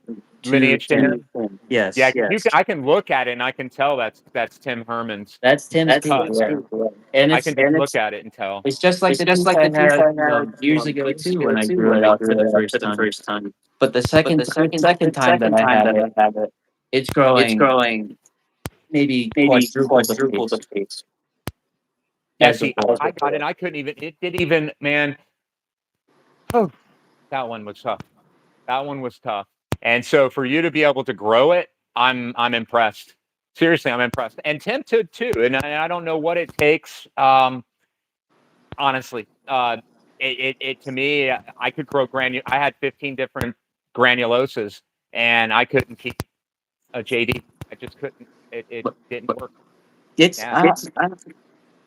to Lineage to Tim. him. Yeah, Yes, 'cause yes. I can look at it and I can tell that's Tim Herman's. that's Tim's That's piece. Uh, Tim's Yeah, people. and I can it's just And look at it and tell. it's just like it's the just piece like I the piece I had had years ago years too ago when I too grew when it I out for grew the it out for first the time. first time. But the But the second time that second I time have that it, I have it, it's it's growing growing maybe maybe quadruple the quadruple the pace pace Yeah, as see, before. I got it. And I couldn't even. It didn't even. Man, oh, that one was tough. That one was tough. And so for you to be able to grow it, I'm impressed. Seriously, I'm impressed. And Tim too. And I don't know what it takes. Honestly, it to me, I could grow I had 15 different granuloses, and I couldn't keep a JD. I just couldn't. It But didn't work. it's Yeah. it's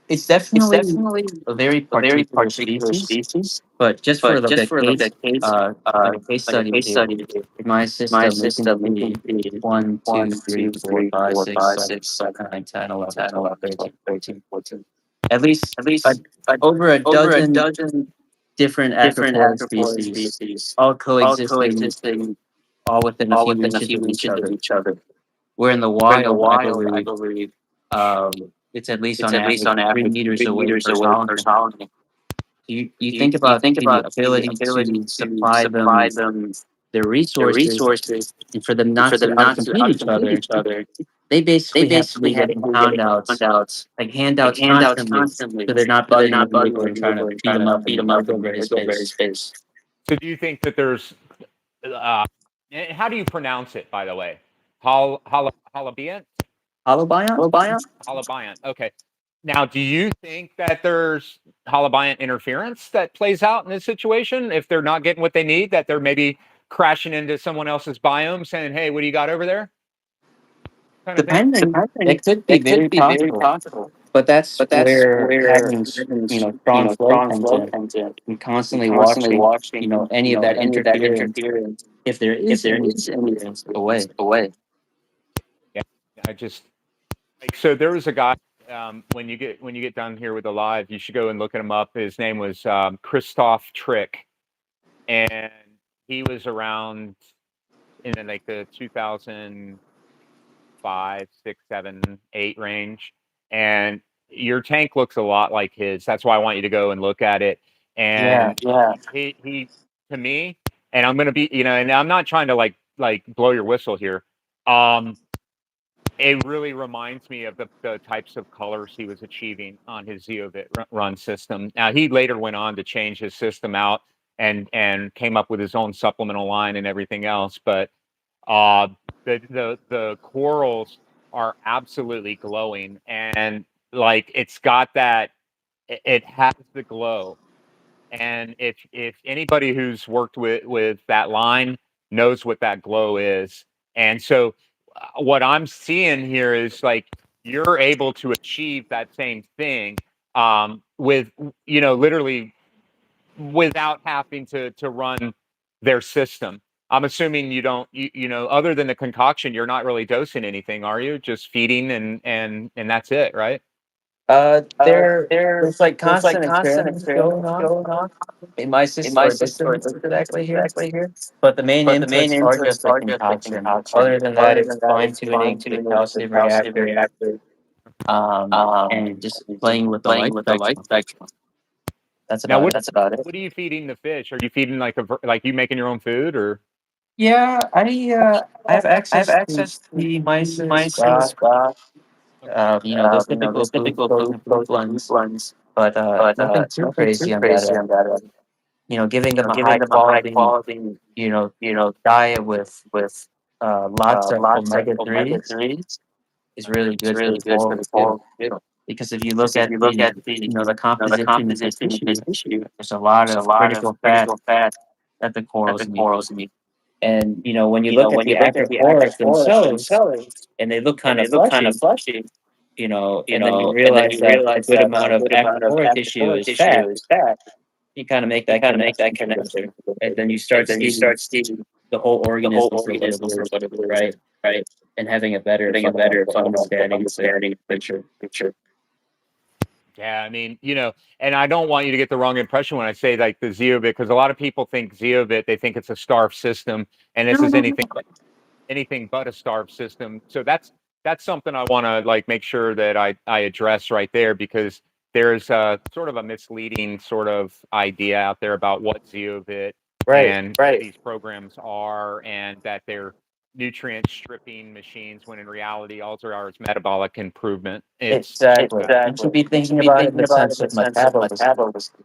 it's definitely definitely a very a very particular particular species. species. But just for But like just a for like case, a case, like a case like a study case here, study, in my my system, we can system we see can see 1, 2, 1, 3, 2, 4, 3, 5, 4, 6, 5, 7, 6, 7, 8, 9, 10, 9, 11, 10, 12, 11, 13, 12, 13, 14. 14. At least At least over a over a dozen dozen different different acrophorid acrophorid species, species, all all coexisting, coexisting, all within a all few within a inches few of each inches of other. each other. Where in the Where in the wild, I wild, I believe, believe it's at least it's on at least average on 3 average meters 3 away meters per away per colony. colony. You You think about think the about the ability ability to to supply supply them them their their resources, resources, and for them and not for to them not to outcompete each outcompete other, each other, they they basically have to be basically have to getting be getting handouts, handouts, like like handouts handouts constantly, constantly, so they're not so they're bugging not the bugging neighbor the and trying to neighbor and beat trying him to up beat and them up argue and over his go over his face. face. So do you think that there's how do you pronounce it, by the way? Halabiant? Holobiont? Halabiant. Okay. Now, do you think that there's Halabiant interference that plays out in this situation if they're not getting what they need, that they're maybe crashing into someone else's biome saying, hey, what do you got over there? Kind of thing? Depending, it could be That could very be very possible. possible. But that's But that's where where having, having, strong flow strong comes flow in, comes in, and and constantly constantly watching, watching, any of that any of that interference, interference, if there if is there any is any interference, away. away. Yeah. I just like, so there was a guy, when you get done here with the live, you should go and look at him up. His name was Christoph Trick, and he was around in like the 2005, 6, 7, 8 range. And your tank looks a lot like his. That's why I want you to go and look at it. Yeah, And he to me, and I'm gonna be, and I'm not trying to like blow your whistle here. It really reminds me of the types of colors he was achieving on his Zeovit run system. Now he later went on to change his system out and came up with his own supplemental line and everything else. But uh, the corals are absolutely glowing, and like it's got that. It has the glow, and if anybody who's worked with that line knows what that glow is, and so what I'm seeing here is like you're able to achieve that same thing with literally without having to run their system. I'm assuming you don't, other than the concoction, you're not really dosing anything, are you? Just feeding and that's it, right? there's like There's like constant constant experiments going experiments on going on in my in system, my or this system, system exactly here. exactly here. But the main But the main inputs are inputs just the are just the concoction. concoction. Other than that, Other it's than that, fine it's fine tuning the tuning the calcium calcium reactor, reactor, and just and just playing with the playing light with the light spectrum. spectrum. That's Now, about it. That's about it. what are you feeding the fish? Are you feeding like you making your own food or? Yeah, I have I have access to access to sea the mices, mices, those you know, typical those food typical flows and food food blends, blends, but but nothing too nothing too crazy on that crazy end. on that end. Giving them a Giving high them a high quality, quality, you know, you know, diet with with lots of lots of omega omega threes threes is really is good for really the good for coral the too. coral too. Because if you look Because if at you the, look at the the the composition of the composition of the tissue, tissue, there's a lot there's a of lot of critical fat critical fat that the that the corals need. corals need. And when you You know, look at when you the look at the actual acroporas corals themselves, themselves, and they look and kind they of look kind of fleshy, fleshy, and then you and then realize you that a realize good that amount a of good amount of acropora tissue aquatic is fat, tissue is fat. you kind of make You that kind of make that connection connection, together. And then you and start then you seeing start seeing the whole the whole organism for what it organism for is, what it is, right? right? And having a better Getting a better fundamental fundamental understanding of the understanding of picture. the picture. Yeah, I mean, and I don't want you to get the wrong impression when I say like the Zeobit, because a lot of people think Zeobit, they think it's a starved system, and this is anything but a starved system. So that's something I want to like make sure that I address right there, because there's a sort of a misleading sort of idea out there about what Zeovit Right. and what these programs are, and that they're nutrient stripping machines, when in reality all they are is metabolic improvement. Exactly. You should be You should thinking be about it in thinking the about it in sense the of sense of metabolism, metabolism,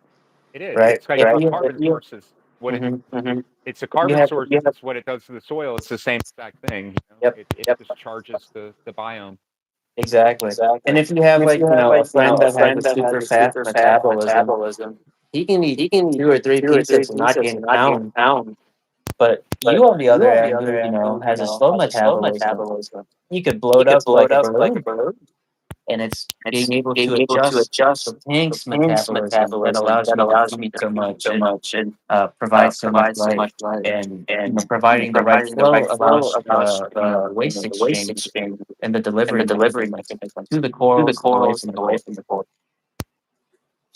it is. right? It's like If a you carbon sources. What it mhm. it's a you carbon have source. It's what it does to the soil. It's the same exact thing. Yep, It just charges the biome. exactly. And exactly. if you have, And if you have a like, friend a that has a friend that has super a fast super fast metabolism, metabolism, he can eat he can eat 2 or 3 pieces and not pizzas gain and a not gain pound. a pound. But But you, on the you, other on the end, other who end, who has a slow has a slow metabolism, metabolism, you could you bloat could up blow like it a up like a balloon, balloon. and it's It's being able to being able to adjust adjust the the tank's paint's metabolism that metabolism allows that me to allows me feed to so feed much so and much and provide so much provide so light, much light, and and providing the right providing the flow right flow allows allows the waste the waste exchange exchange and the and the delivery delivery mechanism mechanism to the to the corals and away corals from and the away core. from the core.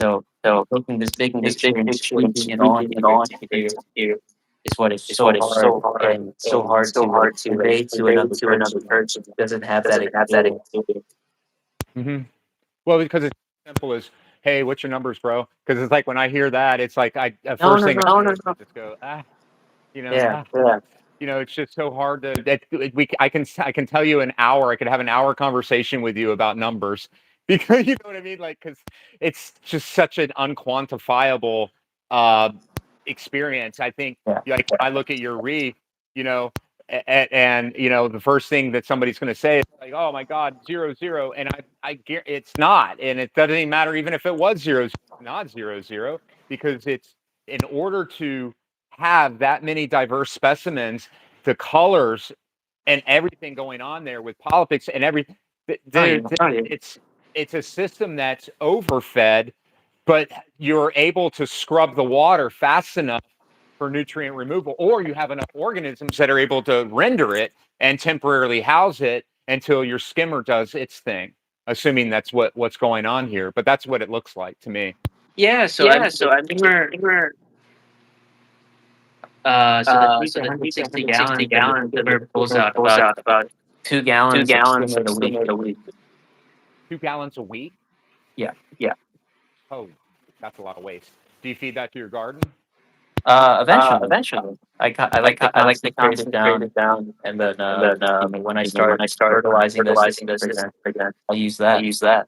So So taking this big taking this picture big and picture and squeezing it all squeezing it here all to here you is what is is what so is hard, so hard, and so and hard so to hard to convey to convey another to another person that person that doesn't have that doesn't have that experience. experience. Hmm. Well, because it's simple as, hey, what's your numbers, bro? Because it's like when I hear that, it's like the No, first no, thing I no. do is I just go, ah. You know, Yeah. Yeah. it's just so hard to that I can tell you an hour. I could have an hour conversation with you about numbers because you know what I mean. Like, because it's just such an unquantifiable uh, experience. I think, Yeah. like, when I look at your reef, you know, and the first thing that somebody's going to say is like, "Oh my God, 0-0," and it's not, and it doesn't even matter even if it was 0, not 0-0, because it's in order to have that many diverse specimens, the colors and everything going on there with politics and everything. Oh There, yeah. there, it's a system that's overfed, but you're able to scrub the water fast enough for nutrient removal, or you have enough organisms that are able to render it and temporarily house it until your skimmer does its thing. Assuming that's what's going on here, but that's what it looks like to me. Yeah. So I Yeah, mean, the so I mean, the skimmer. skimmer, So the tank's so the peak 160 160 gallons, and the gallons, and the skimmer pulls skimmer out pulls about out about 2 gallons of 2 gallons skimmer of a week. skimmer a week. 2 gallons a week? Yeah. Yeah. Oh, that's a lot of waste. Do you feed that to your garden? Eventually, Eventually, I like to I like to concentrate it concentrate down, it down, and then and then when I when start I start fertilizing the fertilizing system the system again, again, I'll use I'll that. use that.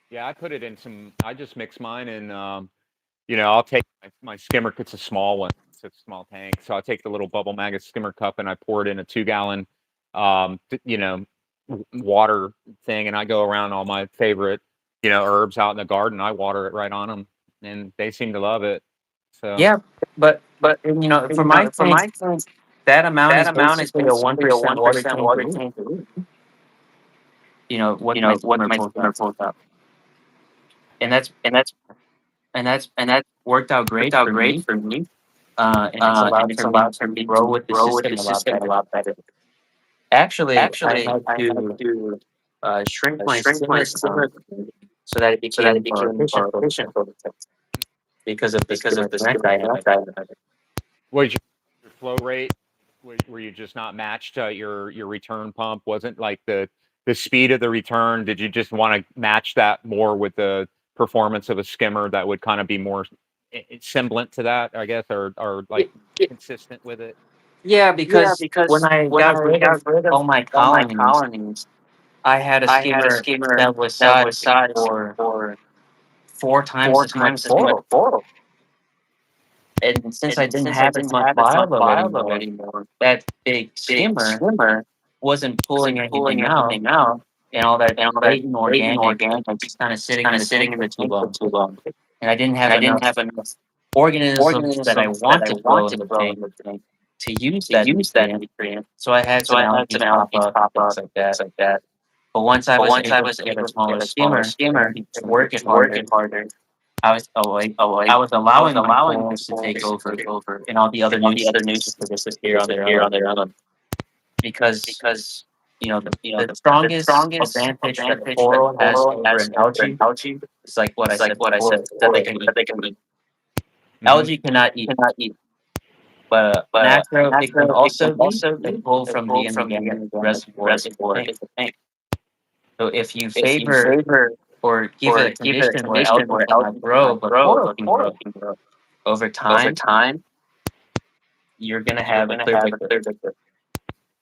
Yeah, I put it in some. I just mix mine in. I'll take my skimmer. It's a small one. It's a small tank, so I take the little bubble maggot skimmer cup and I pour it in a 2 gallon, water thing, and I go around all my favorite, herbs out in the garden. I water it right on them, and they seem to love it. So, Yeah, but but for my for tank, my tank, that amount that is amount is basically a one basically a percent one water percent tank a water week. tank a week. What my What skimmer my pulls skimmer out, pulls up, and that's and that's and that's and that worked out worked great out for great me. for me, And it's and allowed it's for me allowed for to me grow to with the grow with system the a lot system a better. lot better. Actually, I Actually, had I had to to shrink my shrink my skimmer skimmer count so that it so that it became more became more efficient efficient for the because of the because skimmer of the connect skimmer I connect had. I had. Was your flow rate? Were you just not matched? Your return pump wasn't like the speed of the return. Did you just want to match that more with the performance of a skimmer that would kind of be more semblant to that, I guess, or Y- like consistent with it? Yeah, Yeah, because when because I when I got rid of got rid of all my all my colonies, colonies, I had a I had a skimmer skimmer that was that was sized sized for for 4 times four as much times as much coral. coral. And since I And didn't since I have as didn't much have as much bioload bioload anymore, anymore, that big big skimmer skimmer wasn't pulling wasn't pulling anything out, anything out, and all that and all that latent latent organic was organics just kind of just sitting kind in of the sitting tank in for the too tank for long. too long. And I didn't And have I didn't enough have enough organisms that I organisms want that to I grow want in to the grow in tank the tank to use to that use that nutrient. nutrient. So I had So some I had some algae pop algae up pop and things up, like things that. like that. But once I But was once I able was to get a able to smaller get a smaller skimmer skimmer and to and work it work harder, it harder, I was oh, like like I was I was allowing my allowing my corals to take corals to over, take over, and all the other and all the other nutrients to nutrients to disappear on their disappear own. on their own. Because Because the the strongest strongest advantage that a advantage that coral has coral over has an over an algae algae is like what I is like said what I before, said that they before, can that eat. they can eat. Algae cannot eat, Cannot eat, but but macro it can macro it can also eat also and eat pull and from the pull from the inorganic inorganic reservoir in the reservoir tank. in the tank. So if you If you favor favor or give it or a give it a condition where condition algae where cannot algae grow cannot but grow, coral but can coral grow, can grow, over over time time you're gonna you're have a gonna clear have a victory. clear victory.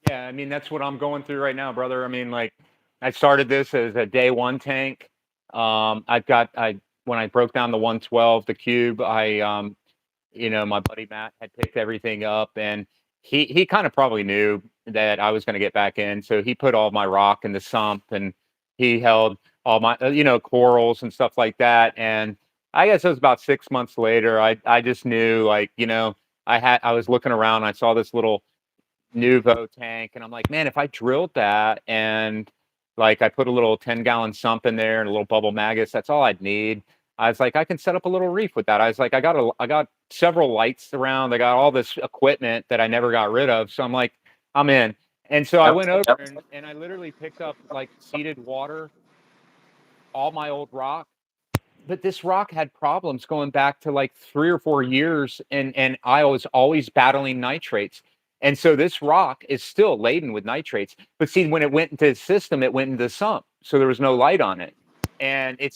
Yeah, I mean that's what I'm going through right now, brother. I mean, like I started this as a day one tank. I when I broke down the 112, the cube, my buddy Matt had picked everything up, and he kind of probably knew that I was going to get back in, so he put all my rock in the sump, and he held all my corals and stuff like that. And I guess it was about 6 months later, I just knew, like, I was looking around, I saw this little Nuvo tank, and I'm like, man, if I drilled that and like I put a little 10-gallon sump in there and a little bubble maggots, that's all I'd need. I was like, I can set up a little reef with that. I was like, I got several lights around. I got all this equipment that I never got rid of. So I'm like, I'm in. And so I Yep. went over and I literally picked up like seeded water, all my old rock, but this rock had problems going back to like 3 or 4 years, and I was always battling nitrates. And so this rock is still laden with nitrates. But see, when it went into the system, it went into the sump. So there was no light on it. And it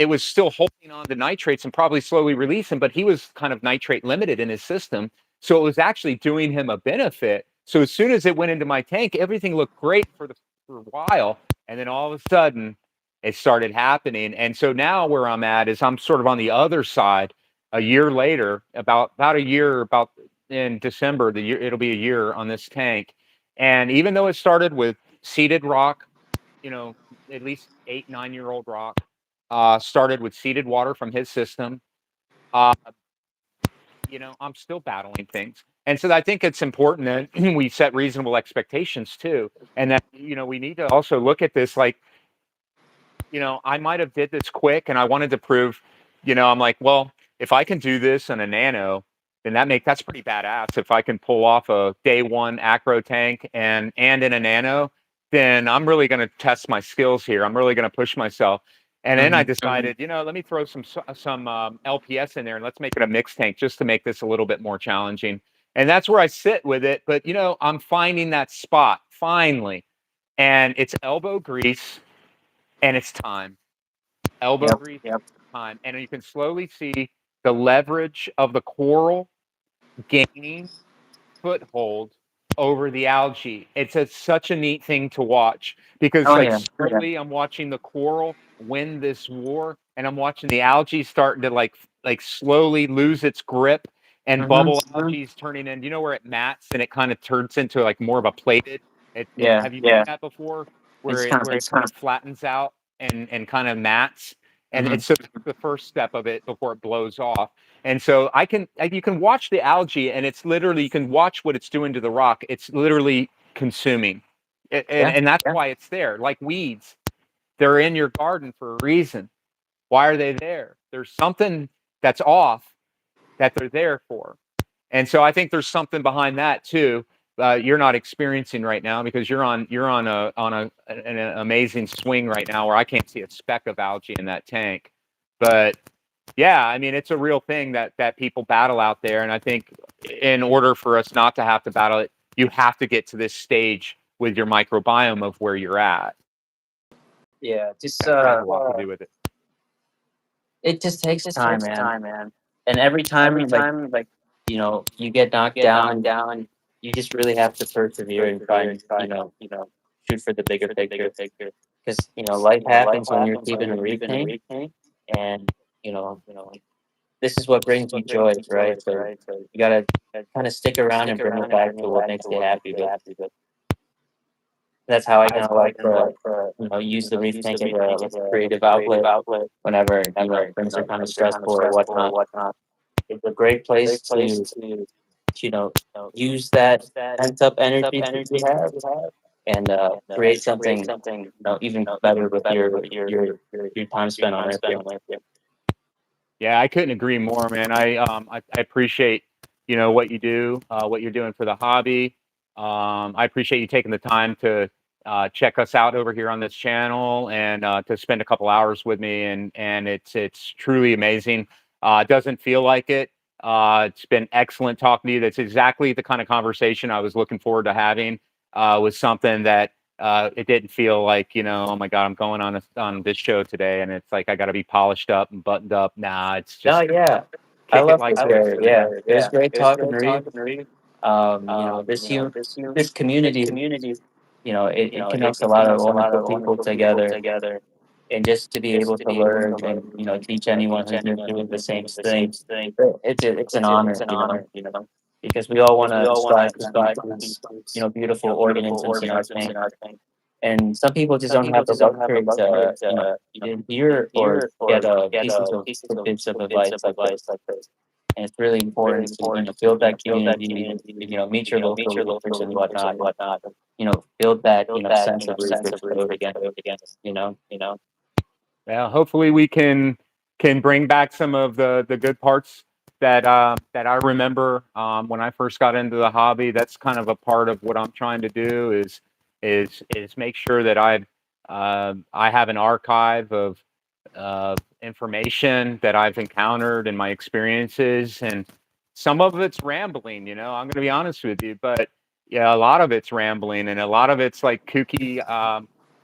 was still holding on to nitrates and probably slowly releasing, but he was kind of nitrate limited in his system. So it was actually doing him a benefit. So as soon as it went into my tank, everything looked great for a while, and then all of a sudden it started happening. And so now where I'm at is I'm sort of on the other side. A year later, about a year, about in December, the year it'll be a year on this tank. And even though it started with seeded rock, you know, at least 8, 9 year old rock, started with seeded water from his system. Uh, I'm still battling things. And so I think it's important that we set reasonable expectations too. And that, we need to also look at this like, I might have did this quick and I wanted to prove, I'm like, well, if I can do this in a nano, then that's pretty badass. If I can pull off a day one acro tank and in a nano, then I'm really going to test my skills here. I'm really going to push myself. And then I decided, let me throw some LPS in there and let's make it a mixed tank just to make this a little bit more challenging. And that's where I sit with it. But I'm finding that spot finally, and it's elbow grease and it's time. Elbow Yep. grease, Yep. time. And you can slowly see the leverage of the coral gaining foothold over the algae. It's such a neat thing to watch because Oh like yeah. slowly I'm watching the coral win this war, and I'm watching the algae starting to like slowly lose its grip, and bubble algae is turning in. You know where it mats and it kind of turns into like more of a plated. Yeah. Have you seen that before? It's Where it kind of flattens out and kind of mats, and it's so the first step of it before it blows off. And so you can watch the algae, and it's literally, you can watch what it's doing to the rock. It's literally consuming, and that's why it's there. Like weeds, they're in your garden for a reason. Why are they there? There's something that's off that they're there for. And so I think there's something behind that too. You're not experiencing right now because an amazing swing right now where I can't see a speck of algae in that tank. But yeah, I mean, it's a real thing that people battle out there, and I think in order for us not to have to battle it, you have to get to this stage with your microbiome of where you're at. Yeah. Just That has a lot to do with it. it just takes time, man. And every time, you get knocked down, you just really have to persevere and try and shoot for the bigger picture. Because life happens when you're keeping a reef tank, and you know this is what brings you joy, right? So you gotta kind of stick around and bring it back to what makes you happy. But that's how I kind of like to use the reef tank as a creative outlet whenever things are kind of stressful or whatnot. It's a great place to you know use that pent up energy that you have and create something even better with your time spent on Earth here. Yeah, I couldn't agree more, man. I appreciate what you do, what you're doing for the hobby. I appreciate you taking the time to check us out over here on this channel and to spend a couple hours with me, and it's truly amazing. It doesn't feel like it. It's been excellent talking to you. That's exactly the kind of conversation I was looking forward to having. Was something that it didn't feel like, oh my God, I'm going on this show today, and it's like I got to be polished up and buttoned up. Nah, it's Oh just yeah, I kick it love like this this. guy. Yeah, it was great talking to Reed. This community, it connects a lot of wonderful people together, and just to be able to learn and teach anyone who's doing the same thing, it's an honor, because we all want to strive to be these beautiful organisms in our tank. And some people just don't have the luxury to, hear or get pieces of tidbits of advice like this. And it's really important to, build that community, meet your local reefers and whatnot, and, build that, sense of research code again, Well, hopefully we can bring back some of the good parts that I remember when I first got into the hobby. That's kind of a part of what I'm trying to do is make sure that I have an archive of information that I've encountered in my experiences, and some of it's rambling. I'm going to be honest with you, but yeah, a lot of it's rambling, and a lot of it's like kooky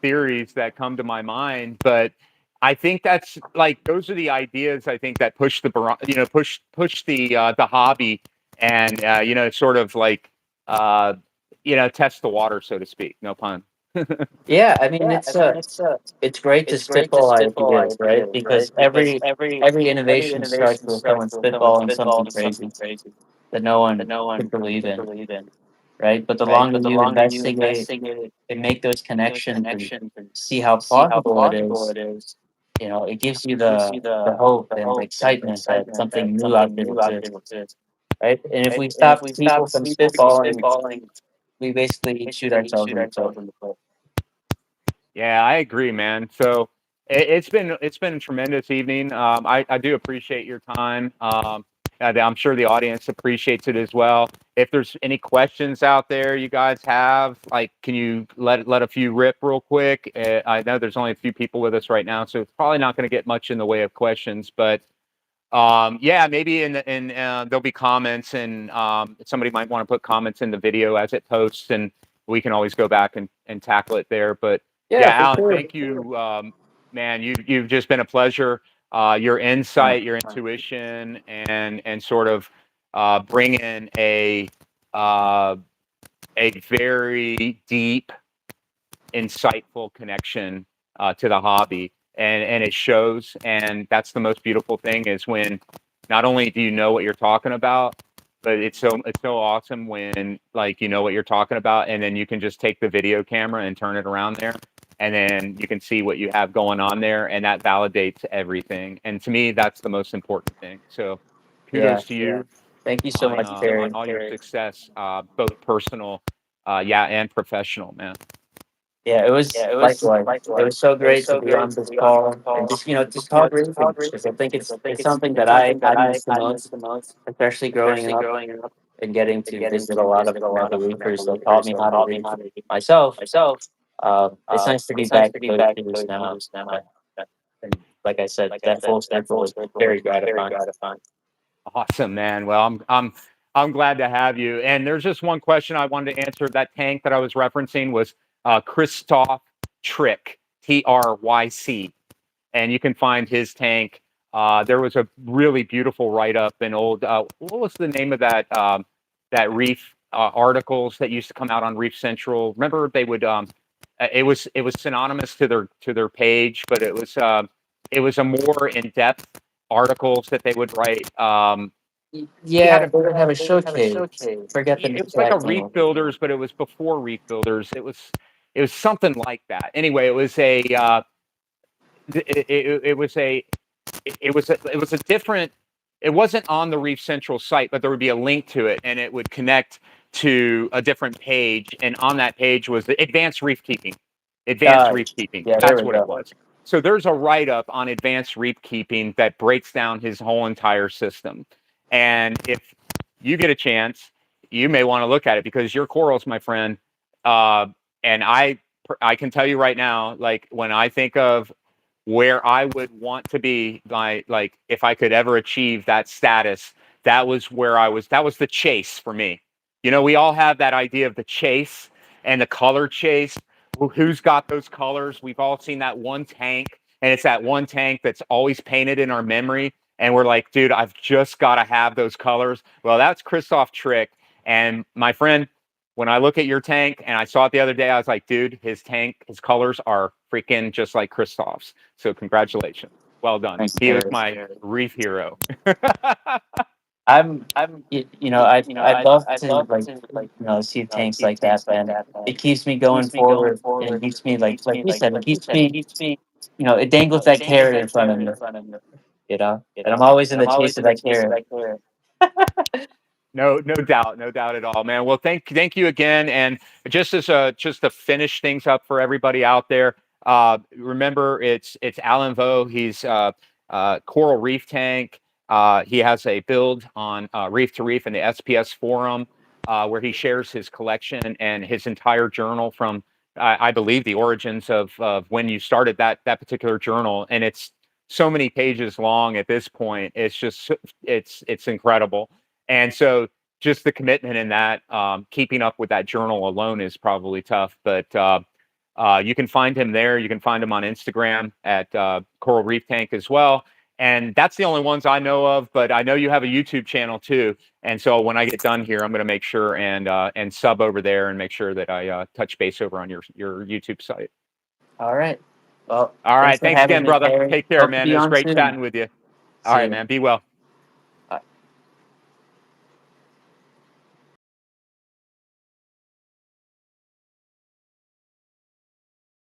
theories that come to my mind, but I think that's like those are the ideas I think that push the push the hobby and you know, sort of like uh, you know, test the water, so to speak. No pun. Yeah, I mean it's great to spitball ideas, right? Because every innovation starts with someone spitballing something crazy that no one could believe in, right? But the longer you investigate and make those connections and see how plausible it is, you know, it gives you the hope and the excitement that something new out there exists, right? And if we stop people from spitballing, we basically shoot ourselves in the foot. Yeah, I agree, man. So it's been a tremendous evening. I do appreciate your time. And I'm sure the audience appreciates it as well. If there's any questions out there you guys have, like, can you let a few rip real quick? I know there's only a few people with us right now, so it's probably not going to get much in the way of questions. But yeah, maybe in there'll be comments, and somebody might want to put comments in the video as it posts, and we can always go back and tackle it there. But Yeah, yeah, for Alan, sure. thank you, man. You've just been a pleasure. Your insight, your intuition, and sort of bring in uh, a very deep, insightful connection to the hobby, and it shows. And that's the most beautiful thing, is when not only do you know what you're talking about, but it's so awesome when, like, you know what you're talking about, and then you can just take the video camera and turn it around there, and then you can see what you have going on there, and that validates everything. And to me, that's the most important thing. So Yeah. kudos to you Thank you so much, on Terry. all your success, both personal, yeah, and professional, man. Yeah, it was likewise. It was so great to be on this call and just just talk racing because I think it's something that I miss the most, especially growing up and getting to visit a lot of other reefers that taught me how to reef myself. It's nice to be back to those shoes now, and like I said, that full circle was very gratifying. Awesome, man. Well, I'm glad to have you. And there's just one question I wanted to answer. That tank that I was referencing was Christoph Trick, Tryc, and you can find his tank. There was a really beautiful write up in old. What was the name of that that reef articles that used to come out on Reef Central? Remember, they would. It was synonymous to their page, but it was a more in depth articles that they would write. He had Yeah, a they would have a showcase. Forget the it was like a exact Reef name. Builders, but it was before Reef Builders. It was something like that. Anyway, it was a it was a it was a different, it wasn't on the Reef Central site, but there would be a link to it, and it would connect to a different page, and on that page was the advanced Uh, reef keeping, yeah, there that's we what it go. was. So there's a write-up on advanced reef keeping that breaks down his whole entire system, and if you get a chance, you may want to look at it, because your corals, my friend, uh, and I can tell you right now, like, when I think of where I would want to be, like, if I could ever achieve that status, that was where I was. That was the chase for me. You know, we all have that idea of the chase and the color chase. Who's got those colors? We've all seen that one tank, and it's that one tank that's always painted in our memory. And we're like, dude, I've just got to have those colors. Well, that's Christoph Trick. And my friend, when I look at your tank, and I saw it the other day, I was like, dude, his tank, his colors are freaking just like Christoph's. So congratulations. Well done. Thanks, He was Terry. my reef hero. I'd love to see tanks like that, man. It keeps me going forward and it keeps me like you said, it keeps me it dangles that carrot in front of me, and I'm always in the chase of that carrot. No, no doubt at all, man. Well, thank you again. And just to finish things up for everybody out there, remember, it's Allan Vo. He's Coral Reef Tank. He has a build on Reef to Reef in the SPS forum, where he shares his collection and his entire journal from, I believe, the origins of when you started that particular journal, and it's so many pages long at this point. It's just it's incredible. And so just the commitment in that, keeping up with that journal alone is probably tough. But you can find him there. You can find him on Instagram at Coral Reef Tank as well. and that's the only ones I know of. But I know you have a YouTube channel too, and so when I get done here, I'm going to make sure and sub over there and make sure that I touch base over on your YouTube site. All right. Well, All thanks right, for thanks having again, me, brother. Terry. Take care, Hope to man. be It was on great soon. chatting with you. All See right, you. man. Be well.